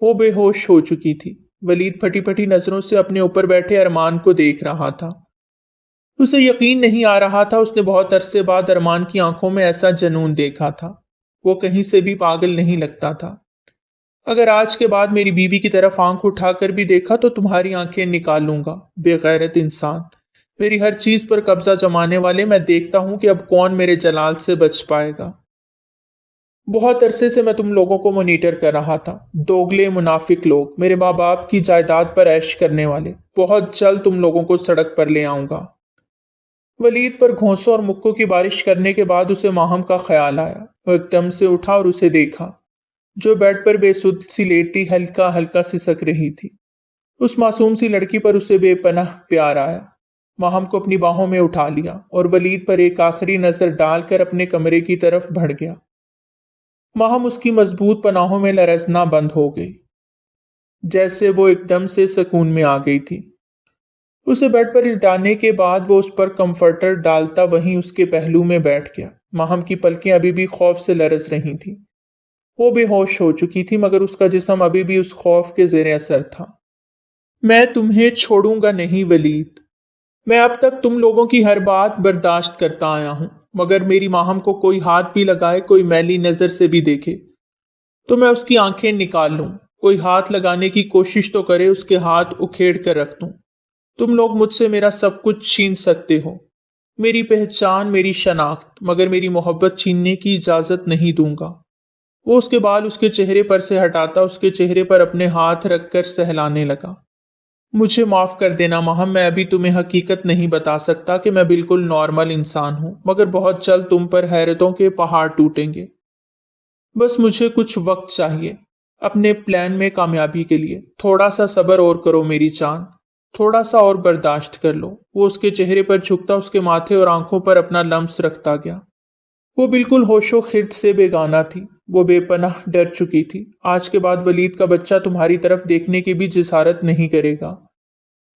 وہ بے ہوش ہو چکی تھی۔ ولید پھٹی پھٹی نظروں سے اپنے اوپر بیٹھے ارمان کو دیکھ رہا تھا۔ اسے یقین نہیں آ رہا تھا اس نے بہت عرصے بعد ارمان کی آنکھوں میں ایسا جنون دیکھا تھا۔ وہ کہیں سے بھی پاگل نہیں لگتا تھا۔ اگر آج کے بعد میری بیوی کی طرف آنکھ اٹھا کر بھی دیکھا تو تمہاری آنکھیں نکال لوں گا، بے غیرت انسان۔ میری ہر چیز پر قبضہ جمانے والے، میں دیکھتا ہوں کہ اب کون میرے جلال سے بچ پائے گا۔ بہت عرصے سے میں تم لوگوں کو مانیٹر کر رہا تھا، دوگلے منافق لوگ، میرے ماں باپ کی جائیداد پر عیش کرنے والے۔ بہت جلد تم لوگوں کو سڑک پر لے آؤں گا۔ ولید پر گھونسوں اور مکوں کی بارش کرنے کے بعد اسے ماہم کا خیال آیا۔ وہ ایک دم سے اٹھا اور اسے دیکھا، جو بیڈ پر بے سد سی لیٹی ہلکا ہلکا سسک رہی تھی۔ اس معصوم سی لڑکی پر اسے بے پناہ پیار آیا۔ ماہم کو اپنی باہوں میں اٹھا لیا اور ولید پر ایک آخری نظر ڈال کر اپنے کمرے کی طرف بڑھ گیا۔ ماہم اس کی مضبوط پناہوں میں لرزنا بند ہو گئی، جیسے وہ ایک دم سے سکون میں آ گئی تھی۔ اسے بیڈ پر لٹانے کے بعد وہ اس پر کمفرٹر ڈالتا وہیں اس کے پہلو میں بیٹھ گیا۔ ماہم کی پلکیں ابھی بھی خوف سے لرز رہی تھیں۔ وہ بے ہوش ہو چکی تھی، مگر اس کا جسم ابھی بھی اس خوف کے زیر اثر تھا۔ میں تمہیں چھوڑوں گا نہیں ولید۔ میں اب تک تم لوگوں کی ہر بات برداشت کرتا آیا ہوں، مگر میری ماہم کو کوئی ہاتھ بھی لگائے، کوئی میلی نظر سے بھی دیکھے تو میں اس کی آنکھیں نکال لوں۔ کوئی ہاتھ لگانے کی کوشش تو کرے، اس کے ہاتھ اکھیڑ کر رکھ دوں۔ تم لوگ مجھ سے میرا سب کچھ چھین سکتے ہو، میری پہچان، میری شناخت، مگر میری محبت چھیننے کی اجازت نہیں دوں گا۔ وہ اس کے بال اس کے چہرے پر سے ہٹاتا اس کے چہرے پر اپنے ہاتھ رکھ کر سہلانے لگا۔ مجھے معاف کر دینا ماہم، میں ابھی تمہیں حقیقت نہیں بتا سکتا کہ میں بالکل نارمل انسان ہوں، مگر بہت جلد تم پر حیرتوں کے پہاڑ ٹوٹیں گے۔ بس مجھے کچھ وقت چاہیے اپنے پلان میں کامیابی کے لیے۔ تھوڑا سا صبر اور کرو میری جان، تھوڑا سا اور برداشت کر لو۔ وہ اس کے چہرے پر جھکتا اس کے ماتھے اور آنکھوں پر اپنا لمس رکھتا گیا۔ وہ بالکل ہوش و خرد سے بیگانہ تھی، وہ بے پناہ ڈر چکی تھی۔ آج کے بعد ولید کا بچہ تمہاری طرف دیکھنے کی بھی جسارت نہیں کرے گا۔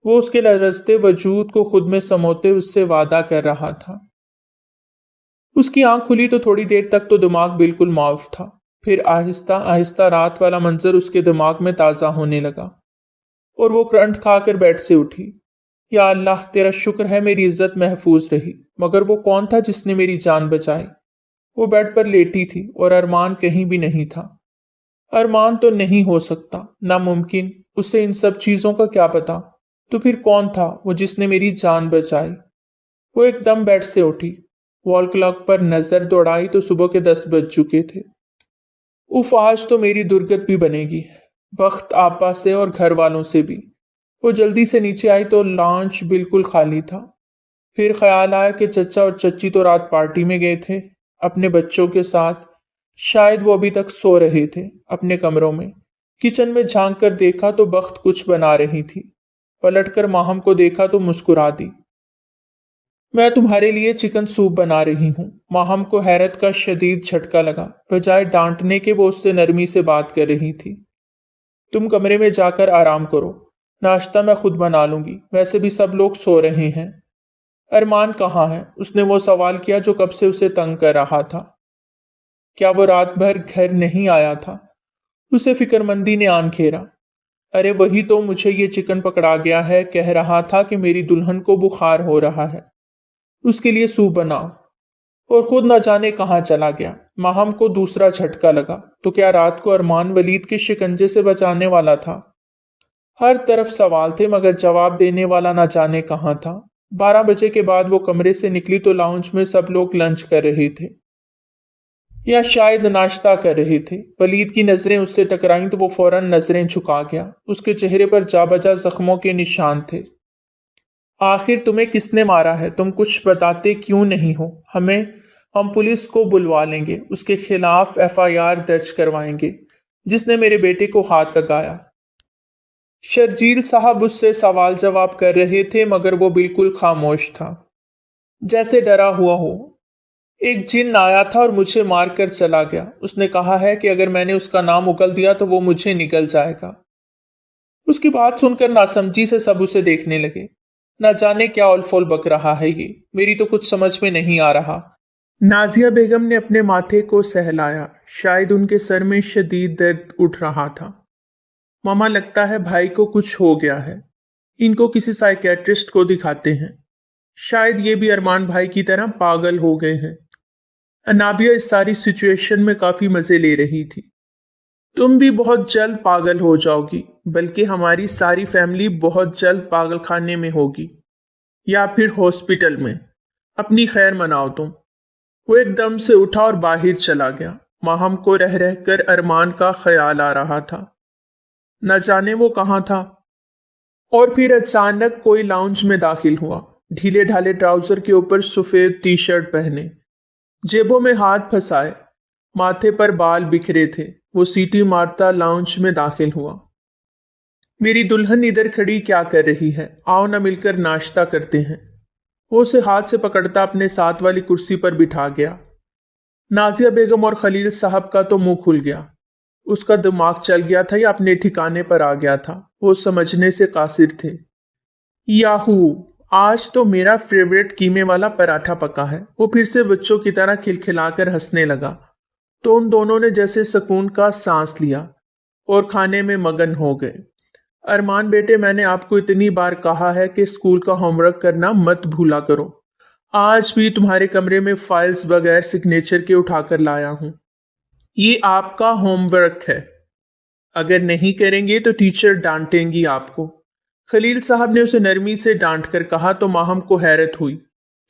وہ اس کے لرزتے وجود کو خود میں سموتے اس سے وعدہ کر رہا تھا۔ اس کی آنکھ کھلی تو تھوڑی دیر تک تو دماغ بالکل معاف تھا، پھر آہستہ آہستہ رات والا منظر اس کے دماغ میں تازہ ہونے لگا اور وہ کرنٹ کھا کر بیڈ سے اٹھی۔ یا اللہ، تیرا شکر ہے میری عزت محفوظ رہی، مگر وہ کون تھا جس نے میری جان بچائی؟ وہ بیڈ پر لیٹی تھی اور ارمان کہیں بھی نہیں تھا۔ ارمان تو نہیں ہو سکتا، ناممکن، اسے ان سب چیزوں کا کیا پتا؟ تو پھر کون تھا وہ جس نے میری جان بچائی؟ وہ ایک دم بیڈ سے اٹھی، وال کلاک پر نظر دوڑائی تو صبح کے 10 بج چکے تھے۔ اف، آج تو میری درگت بھی بنے گی، بخت آپا سے اور گھر والوں سے بھی۔ وہ جلدی سے نیچے آئی تو لانچ بالکل خالی تھا۔ پھر خیال آیا کہ چچا اور چچی تو رات پارٹی میں گئے تھے اپنے بچوں کے ساتھ، شاید وہ ابھی تک سو رہے تھے اپنے کمروں میں۔ کچن میں جھانک کر دیکھا تو بخت کچھ بنا رہی تھی، پلٹ کر ماہم کو دیکھا تو مسکرا دی۔ میں تمہارے لیے چکن سوپ بنا رہی ہوں۔ ماہم کو حیرت کا شدید جھٹکا لگا، بجائے ڈانٹنے کے وہ اس سے نرمی سے بات کر رہی تھی۔ تم کمرے میں جا کر آرام کرو، ناشتہ میں خود بنا لوں گی، ویسے بھی سب لوگ سو رہے ہیں۔ ارمان کہاں ہے؟ اس نے وہ سوال کیا جو کب سے اسے تنگ کر رہا تھا۔ کیا وہ رات بھر گھر نہیں آیا تھا؟ اسے فکر مندی نے آن گھیرا۔ ارے وہی تو، مجھے یہ چکن پکڑا گیا ہے، کہہ رہا تھا کہ میری دلہن کو بخار ہو رہا ہے، اس کے لیے سوپ بناؤ، اور خود نہ جانے کہاں چلا گیا۔ ماہم کو دوسرا جھٹکا لگا، تو کیا رات کو ارمان ولید کے شکنجے سے بچانے والا تھا؟ ہر طرف سوال تھے مگر جواب دینے والا نہ جانے کہاں تھا۔ 12 بجے کے بعد وہ کمرے سے نکلی تو لاؤنج میں سب لوگ لنچ کر رہے تھے یا شاید ناشتہ کر رہے تھے۔ ولید کی نظریں اس سے ٹکرائیں تو وہ فوراً نظریں جھکا گیا۔ اس کے چہرے پر جا بجا زخموں کے نشان تھے۔ آخر تمہیں کس نے مارا ہے؟ تم کچھ بتاتے کیوں نہیں ہو؟ ہم پولیس کو بلوا لیں گے، اس کے خلاف FIR درج کروائیں گے جس نے میرے بیٹے کو ہاتھ لگایا۔ شرجیل صاحب اس سے سوال جواب کر رہے تھے مگر وہ بالکل خاموش تھا، جیسے ڈرا ہوا ہو۔ ایک جن آیا تھا اور مجھے مار کر چلا گیا۔ اس نے کہا ہے کہ اگر میں نے اس کا نام اگل دیا تو وہ مجھے نگل جائے گا۔ اس کی بات سن کر ناسمجھی سے سب اسے دیکھنے لگے۔ نہ جانے کیا اولفول بک رہا ہے یہ، میری تو کچھ سمجھ میں نہیں آ رہا۔ نازیہ بیگم نے اپنے ماتھے کو سہلایا، شاید ان کے سر میں شدید درد اٹھ رہا تھا۔ ماما، لگتا ہے بھائی کو کچھ ہو گیا ہے، ان کو کسی سائیکیٹرسٹ کو دکھاتے ہیں، شاید یہ بھی ارمان بھائی کی طرح پاگل ہو گئے ہیں۔ انابیہ اس ساری سچویشن میں کافی مزے لے رہی تھی۔ تم بھی بہت جلد پاگل ہو جاؤ گی، بلکہ ہماری ساری فیملی بہت جلد پاگل خانے میں ہوگی یا پھر ہاسپٹل میں۔ اپنی خیر مناؤ تم۔ وہ ایک دم سے اٹھا اور باہر چلا گیا۔ ماہم کو رہ رہ کر ارمان کا خیال آ رہا تھا، نہ جانے وہ کہاں تھا۔ اور پھر اچانک کوئی لاؤنج میں داخل ہوا، ڈھیلے ڈھالے ٹراؤزر کے اوپر سفید ٹی شرٹ پہنے، جیبوں میں ہاتھ پھنسائے، ماتھے پر بال بکھرے تھے۔ وہ سیٹی مارتا لاؤنج میں داخل ہوا۔ میری دلہن ادھر کھڑی کیا کر رہی ہے؟ آؤ نہ مل کر ناشتہ کرتے ہیں۔ وہ اسے ہاتھ سے پکڑتا اپنے ساتھ والی کرسی پر بٹھا گیا۔ نازیہ بیگم اور خلیل صاحب کا تو منہ کھل گیا۔ اس کا دماغ چل گیا تھا یا اپنے ٹھکانے پر آ گیا تھا، وہ سمجھنے سے قاصر تھے۔ یاہو، آج تو میرا فیوریٹ قیمے والا پراٹھا پکا ہے۔ وہ پھر سے بچوں کی طرح کھلکھلا کر ہنسنے لگا تو ان دونوں نے جیسے سکون کا سانس لیا اور کھانے میں مگن ہو گئے۔ ارمان بیٹے، میں نے آپ کو اتنی بار کہا ہے کہ اسکول کا ہوم ورک کرنا مت بھولا کرو۔ آج بھی تمہارے کمرے میں فائلز بغیر سگنیچر کے اٹھا کر لایا ہوں۔ یہ آپ کا ہوم ورک ہے، اگر نہیں کریں گے تو ٹیچر ڈانٹیں گی آپ کو۔ خلیل صاحب نے اسے نرمی سے ڈانٹ کر کہا تو ماہم کو حیرت ہوئی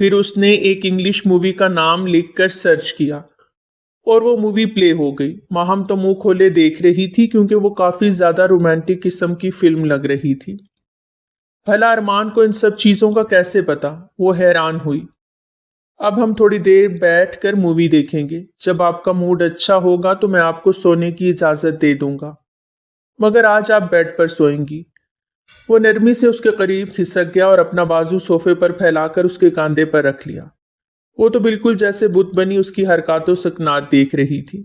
پھر اس نے ایک انگلش مووی کا نام لکھ کر سرچ کیا اور وہ مووی پلے ہو گئی۔ ماہم تو منہ کھولے دیکھ رہی تھی کیونکہ وہ کافی زیادہ رومانٹک قسم کی فلم لگ رہی تھی۔ بھلا ارمان کو ان سب چیزوں کا کیسے پتا؟ وہ حیران ہوئی۔ اب ہم تھوڑی دیر بیٹھ کر مووی دیکھیں گے۔ جب آپ کا موڈ اچھا ہوگا تو میں آپ کو سونے کی اجازت دے دوں گا، مگر آج آپ بیڈ پر سوئیں گی۔ وہ نرمی سے اس کے قریب کھسک گیا اور اپنا بازو صوفے پر پھیلا کر اس کے کاندھے پر رکھ لیا۔ وہ تو بالکل جیسے بت بنی اس کی حرکات و سکنات دیکھ رہی تھی۔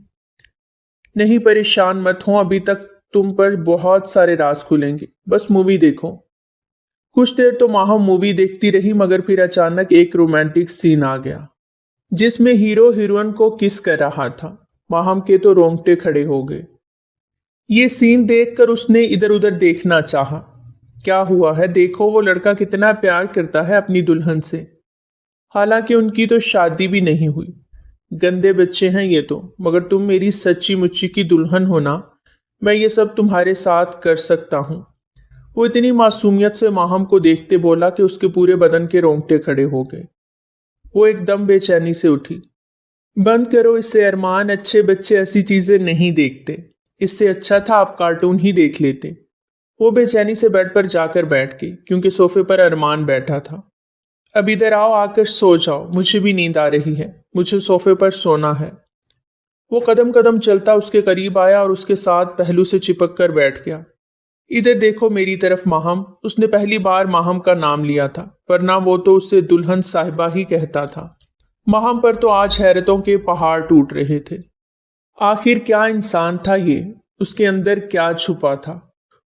نہیں پریشان مت ہو، ابھی تک تم پر بہت سارے راز کھلیں گے، بس مووی دیکھو۔ کچھ دیر تو ماہم مووی دیکھتی رہی، مگر پھر اچانک ایک رومانٹک سین آ گیا جس میں ہیرو ہیروئن کو کس کر رہا تھا۔ ماہم کے تو رونگٹے کھڑے ہو گئے۔ یہ سین دیکھ کر اس نے ادھر ادھر دیکھنا چاہا۔ کیا ہوا ہے؟ دیکھو وہ لڑکا کتنا پیار کرتا ہے اپنی دلہن سے، حالانکہ ان کی تو شادی بھی نہیں ہوئی۔ گندے بچے ہیں یہ تو، مگر تم میری سچی مچی کی دلہن ہونا، میں یہ سب تمہارے ساتھ کر سکتا ہوں۔ وہ اتنی معصومیت سے ماہم کو دیکھتے بولا کہ اس کے پورے بدن کے رونگٹے کھڑے ہو گئے۔ وہ ایک دم بے چینی سے اٹھی۔ بند کرو اس سے ارمان، اچھے بچے ایسی چیزیں نہیں دیکھتے، اس سے اچھا تھا آپ کارٹون ہی دیکھ لیتے۔ وہ بے چینی سے بیڈ پر جا کر بیٹھ گئی کیونکہ صوفے پر ارمان بیٹھا تھا۔ اب ادھر آؤ، آ کر سو جاؤ، مجھے بھی نیند آ رہی ہے، مجھے صوفے پر سونا ہے۔ وہ قدم قدم چلتا اس کے قریب آیا اور اس کے ساتھ پہلو سے چپک کر بیٹھ گیا۔ ادھر دیکھو میری طرف ماہم۔ اس نے پہلی بار ماہم کا نام لیا تھا، ورنہ وہ تو اسے دلہن صاحبہ ہی کہتا تھا۔ ماہم پر تو آج حیرتوں کے پہاڑ ٹوٹ رہے تھے۔ آخر کیا انسان تھا یہ؟ اس کے اندر کیا چھپا تھا؟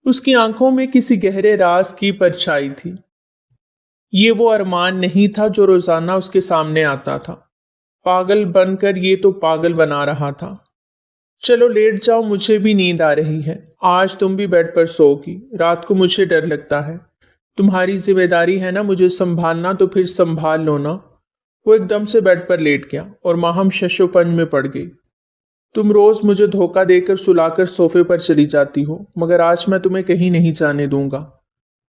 اس کی آنکھوں میں کسی گہرے راز کی پرچھائی تھی۔ یہ وہ ارمان نہیں تھا جو روزانہ اس کے سامنے آتا تھا، پاگل بن کر یہ تو پاگل بنا رہا تھا۔ چلو لیٹ جاؤ، مجھے بھی نیند آ رہی ہے۔ آج تم بھی بیڈ پر سو گی، رات کو مجھے ڈر لگتا ہے۔ تمہاری ذمہ داری ہے نا مجھے سنبھالنا، تو پھر سنبھال لو نا۔ وہ ایک دم سے بیڈ پر لیٹ گیا اور ماہم شش و پنج میں پڑ گئی۔ تم روز مجھے دھوکہ دے کر سلا کر صوفے پر چلی جاتی ہو، مگر آج میں تمہیں کہیں نہیں جانے دوں گا۔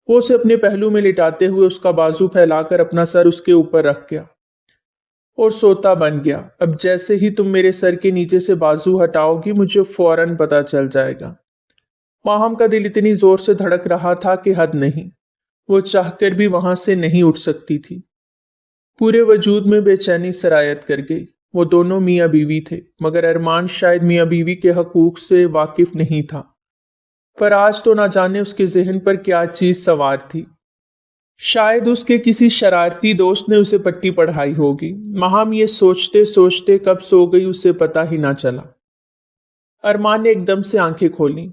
وہ اسے اپنے پہلو میں لٹاتے ہوئے اس کا بازو پھیلا کر اپنا سر اس کے اوپر رکھ گیا اور سوتا بن گیا۔ اب جیسے ہی تم میرے سر کے نیچے سے بازو ہٹاؤ گی مجھے فوراً پتہ چل جائے گا۔ ماہم کا دل اتنی زور سے دھڑک رہا تھا کہ حد نہیں، وہ چاہ کر بھی وہاں سے نہیں اٹھ سکتی تھی۔ پورے وجود میں بے چینی سرایت کر گئی۔ وہ دونوں میاں بیوی تھے، مگر ارمان شاید میاں بیوی کے حقوق سے واقف نہیں تھا، پر آج تو نہ جانے اس کے ذہن پر کیا چیز سوار تھی۔ شاید اس کے کسی شرارتی دوست نے اسے پٹی پڑھائی ہوگی۔ ماہم یہ سوچتے سوچتے کب سو گئی اسے پتہ ہی نہ چلا۔ ارمان نے ایک دم سے آنکھیں کھولیں،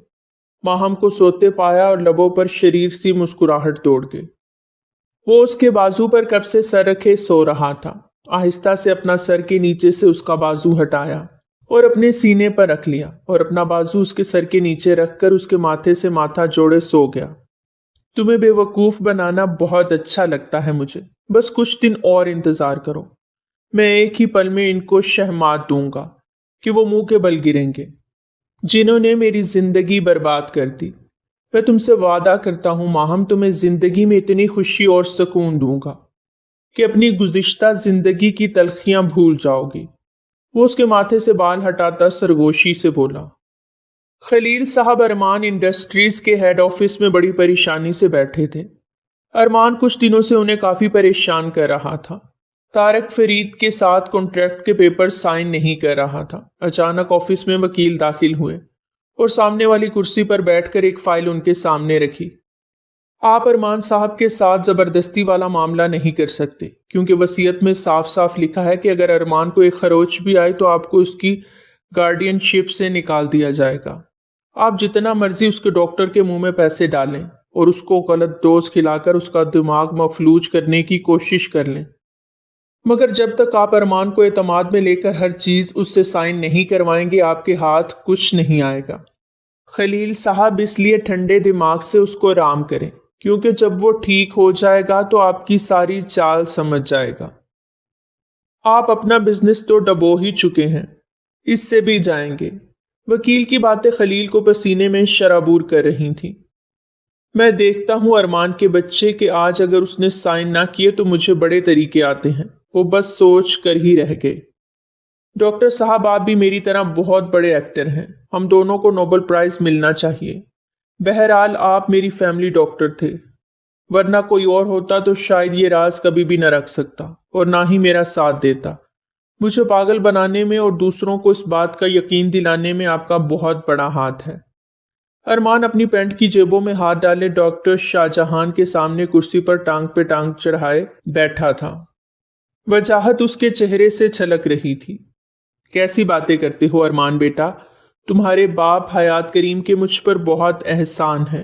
ماہم کو سوتے پایا اور لبوں پر شریر سی مسکراہٹ دوڑ گئی۔ وہ اس کے بازو پر کب سے سر رکھے سو رہا تھا۔ آہستہ سے اپنا سر کے نیچے سے اس کا بازو ہٹایا اور اپنے سینے پر رکھ لیا اور اپنا بازو اس کے سر کے نیچے رکھ کر اس کے ماتھے سے ماتھا جوڑے سو گیا۔ تمہیں بے وقوف بنانا بہت اچھا لگتا ہے مجھے، بس کچھ دن اور انتظار کرو، میں ایک ہی پل میں ان کو شہمات دوں گا کہ وہ منہ کے بل گریں گے، جنہوں نے میری زندگی برباد کر دی۔ میں تم سے وعدہ کرتا ہوں ماہم، تمہیں زندگی میں اتنی خوشی اور سکون دوں گا کہ اپنی گزشتہ زندگی کی تلخیاں بھول جاؤ گی۔ وہ اس کے ماتھے سے بال ہٹاتا سرگوشی سے بولا۔ خلیل صاحب ارمان انڈسٹریز کے ہیڈ آفس میں بڑی پریشانی سے بیٹھے تھے۔ ارمان کچھ دنوں سے انہیں کافی پریشان کر رہا تھا۔ طارق فرید کے ساتھ کانٹریکٹ کے پیپر سائن نہیں کر رہا تھا۔ اچانک آفس میں وکیل داخل ہوئے اور سامنے والی کرسی پر بیٹھ کر ایک فائل ان کے سامنے رکھی۔ آپ ارمان صاحب کے ساتھ زبردستی والا معاملہ نہیں کر سکتے، کیونکہ وصیت میں صاف صاف لکھا ہے کہ اگر ارمان کو ایک خروچ بھی آئے تو آپ کو اس کی گارڈین شپ سے نکال دیا جائے گا۔ آپ جتنا مرضی اس کے ڈاکٹر کے منہ میں پیسے ڈالیں اور اس کو غلط ڈوز کھلا کر اس کا دماغ مفلوج کرنے کی کوشش کر لیں، مگر جب تک آپ ارمان کو اعتماد میں لے کر ہر چیز اس سے سائن نہیں کروائیں گے آپ کے ہاتھ کچھ نہیں آئے گا۔ خلیل صاحب اس لیے ٹھنڈے دماغ سے اس کو آرام کریں، کیونکہ جب وہ ٹھیک ہو جائے گا تو آپ کی ساری چال سمجھ جائے گا۔ آپ اپنا بزنس تو ڈبو ہی چکے ہیں، اس سے بھی جائیں گے۔ وکیل کی باتیں خلیل کو پسینے میں شرابور کر رہی تھیں۔ میں دیکھتا ہوں ارمان کے بچے کہ آج اگر اس نے سائن نہ کیے تو مجھے بڑے طریقے آتے ہیں، وہ بس سوچ کر ہی رہ گئے۔ ڈاکٹر صاحب آپ بھی میری طرح بہت بڑے ایکٹر ہیں، ہم دونوں کو نوبل پرائز ملنا چاہیے۔ بہرحال آپ میری فیملی ڈاکٹر تھے، ورنہ کوئی اور ہوتا تو شاید یہ راز کبھی بھی نہ رکھ سکتا اور نہ ہی میرا ساتھ دیتا۔ مجھے پاگل بنانے میں اور دوسروں کو اس بات کا یقین دلانے میں آپ کا بہت بڑا ہاتھ ہے۔ ارمان اپنی پینٹ کی جیبوں میں ہاتھ ڈالے ڈاکٹر شاہ جہاں کے سامنے کرسی پر ٹانگ پہ ٹانگ چڑھائے بیٹھا تھا۔ وجاہت اس کے چہرے سے چھلک رہی تھی۔ کیسی باتیں کرتے ہو ارمان بیٹا، تمہارے باپ حیات کریم کے مجھ پر بہت احسان ہے،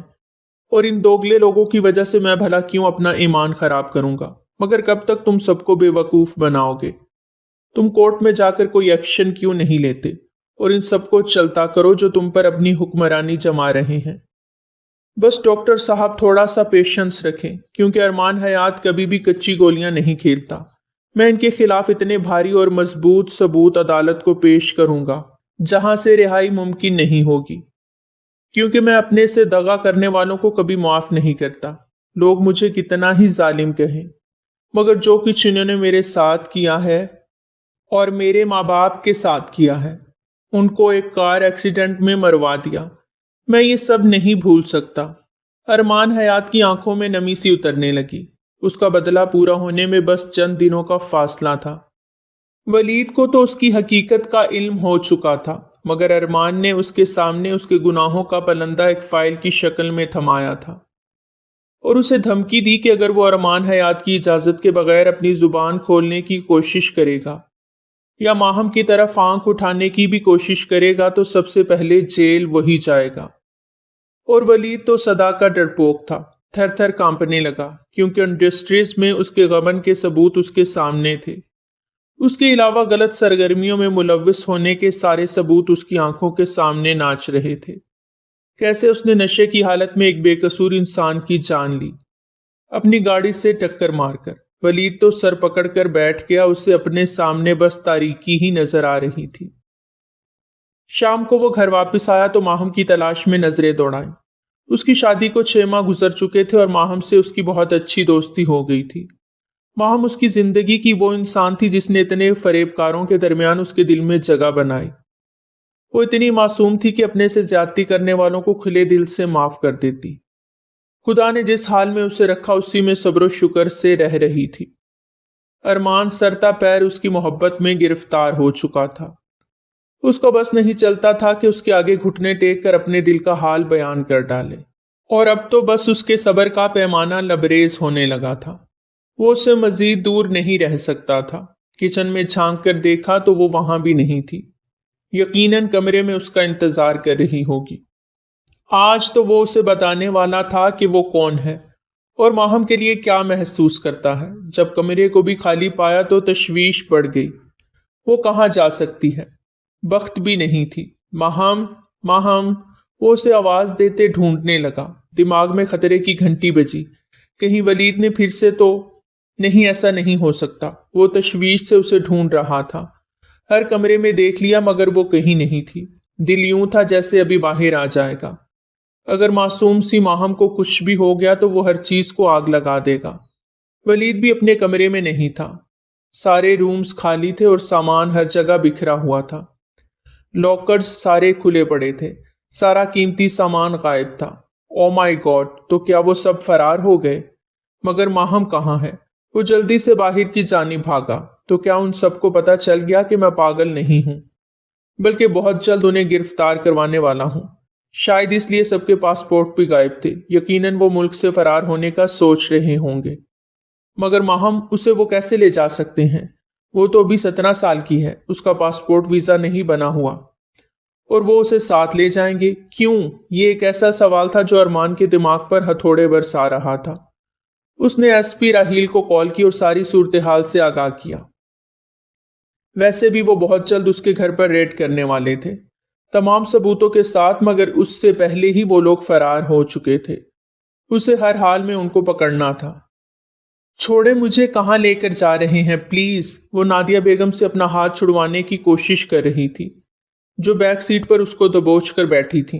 اور ان دوگلے لوگوں کی وجہ سے میں بھلا کیوں اپنا ایمان خراب کروں گا؟ مگر کب تک تم سب کو بے وقوف بناؤ گے؟ تم کورٹ میں جا کر کوئی ایکشن کیوں نہیں لیتے اور ان سب کو چلتا کرو جو تم پر اپنی حکمرانی جما رہے ہیں؟ بس ڈاکٹر صاحب تھوڑا سا پیشنس رکھیں، کیونکہ ارمان حیات کبھی بھی کچی گولیاں نہیں کھیلتا۔ میں ان کے خلاف اتنے بھاری اور مضبوط ثبوت عدالت کو پیش کروں گا جہاں سے رہائی ممکن نہیں ہوگی، کیونکہ میں اپنے سے دغا کرنے والوں کو کبھی معاف نہیں کرتا، لوگ مجھے کتنا ہی ظالم کہیں، مگر جو کچھ انہوں نے میرے ساتھ کیا ہے اور میرے ماں باپ کے ساتھ کیا ہے، ان کو ایک کار ایکسیڈنٹ میں مروا دیا، میں یہ سب نہیں بھول سکتا۔ ارمان حیات کی آنکھوں میں نمی سی اترنے لگی، اس کا بدلہ پورا ہونے میں بس چند دنوں کا فاصلہ تھا۔ ولید کو تو اس کی حقیقت کا علم ہو چکا تھا، مگر ارمان نے اس کے سامنے اس کے گناہوں کا پلندہ ایک فائل کی شکل میں تھمایا تھا اور اسے دھمکی دی کہ اگر وہ ارمان حیات کی اجازت کے بغیر اپنی زبان کھولنے کی کوشش کرے گا یا ماہم کی طرف آنکھ اٹھانے کی بھی کوشش کرے گا تو سب سے پہلے جیل وہی جائے گا۔ اور ولید تو صدا کا ڈرپوک تھا، تھر تھر کانپنے لگا، کیونکہ انڈسٹریز میں اس کے غبن کے ثبوت اس کے سامنے تھے۔ اس کے علاوہ غلط سرگرمیوں میں ملوث ہونے کے سارے ثبوت اس کی آنکھوں کے سامنے ناچ رہے تھے۔ کیسے اس نے نشے کی حالت میں ایک بے قصور انسان کی جان لی، اپنی گاڑی سے ٹکر مار کر۔ ولید تو سر پکڑ کر بیٹھ گیا، اسے اپنے سامنے بس تاریکی ہی نظر آ رہی تھی۔ شام کو وہ گھر واپس آیا تو ماہم کی تلاش میں نظریں دوڑائیں۔ اس کی شادی کو 6 ماہ گزر چکے تھے اور ماہم سے اس کی بہت اچھی دوستی ہو گئی تھی۔ ماہم اس کی زندگی کی وہ انسان تھی جس نے اتنے فریب کاروں کے درمیان اس کے دل میں جگہ بنائی۔ وہ اتنی معصوم تھی کہ اپنے سے زیادتی کرنے والوں کو کھلے دل سے معاف کر دیتی۔ خدا نے جس حال میں اسے رکھا اسی میں صبر و شکر سے رہ رہی تھی۔ ارمان سرتا پیر اس کی محبت میں گرفتار ہو چکا تھا۔ اس کو بس نہیں چلتا تھا کہ اس کے آگے گھٹنے ٹیک کر اپنے دل کا حال بیان کر ڈالے، اور اب تو بس اس کے صبر کا پیمانہ لبریز ہونے لگا تھا۔ وہ اس سے مزید دور نہیں رہ سکتا تھا۔ کچن میں جھانک کر دیکھا تو وہ وہاں بھی نہیں تھی، یقیناً کمرے میں اس کا انتظار کر رہی ہوگی۔ آج تو وہ اسے بتانے والا تھا کہ وہ کون ہے اور ماہم کے لیے کیا محسوس کرتا ہے۔ جب کمرے کو بھی خالی پایا تو تشویش بڑھ گئی، وہ کہاں جا سکتی ہے؟ بخت بھی نہیں تھی۔ ماہم، ماہم، وہ اسے آواز دیتے ڈھونڈنے لگا۔ دماغ میں خطرے کی گھنٹی بجی، کہیں ولید نے پھر سے تو نہیں، ایسا نہیں ہو سکتا۔ وہ تشویش سے اسے ڈھونڈ رہا تھا، ہر کمرے میں دیکھ لیا مگر وہ کہیں نہیں تھی۔ دل یوں تھا جیسے ابھی باہر آ جائے گا۔ اگر معصوم سی ماہم کو کچھ بھی ہو گیا تو وہ ہر چیز کو آگ لگا دے گا۔ ولید بھی اپنے کمرے میں نہیں تھا، سارے رومز خالی تھے اور سامان ہر جگہ بکھرا ہوا تھا۔ لاکرز سارے کھلے پڑے تھے، سارا قیمتی سامان غائب تھا۔ او مائی گاڈ، تو کیا وہ سب فرار ہو گئے؟ مگر ماہم کہاں ہے؟ وہ جلدی سے باہر کی جانب بھاگا۔ تو کیا ان سب کو پتا چل گیا کہ میں پاگل نہیں ہوں، بلکہ بہت جلد انہیں گرفتار کروانے والا ہوں؟ شاید اس لیے سب کے پاسپورٹ بھی غائب تھے، یقیناً وہ ملک سے فرار ہونے کا سوچ رہے ہوں گے۔ مگر ماہم، اسے وہ کیسے لے جا سکتے ہیں؟ وہ تو ابھی 17 سال کی ہے، اس کا پاسپورٹ ویزا نہیں بنا ہوا، اور وہ اسے ساتھ لے جائیں گے کیوں؟ یہ ایک ایسا سوال تھا جو ارمان کے دماغ پر ہتھوڑے برس آ رہا تھا۔ اس نے ایس پی راہیل کو کال کی اور ساری صورتحال سے آگاہ کیا۔ ویسے بھی وہ بہت جلد اس کے گھر پر ریڈ کرنے والے تھے، تمام ثبوتوں کے ساتھ، مگر اس سے پہلے ہی وہ لوگ فرار ہو چکے تھے۔ اسے ہر حال میں ان کو پکڑنا تھا۔ چھوڑے، مجھے کہاں لے کر جا رہے ہیں پلیز؟ وہ نادیہ بیگم سے اپنا ہاتھ چھڑوانے کی کوشش کر رہی تھی، جو بیک سیٹ پر اس کو دبوچ کر بیٹھی تھی۔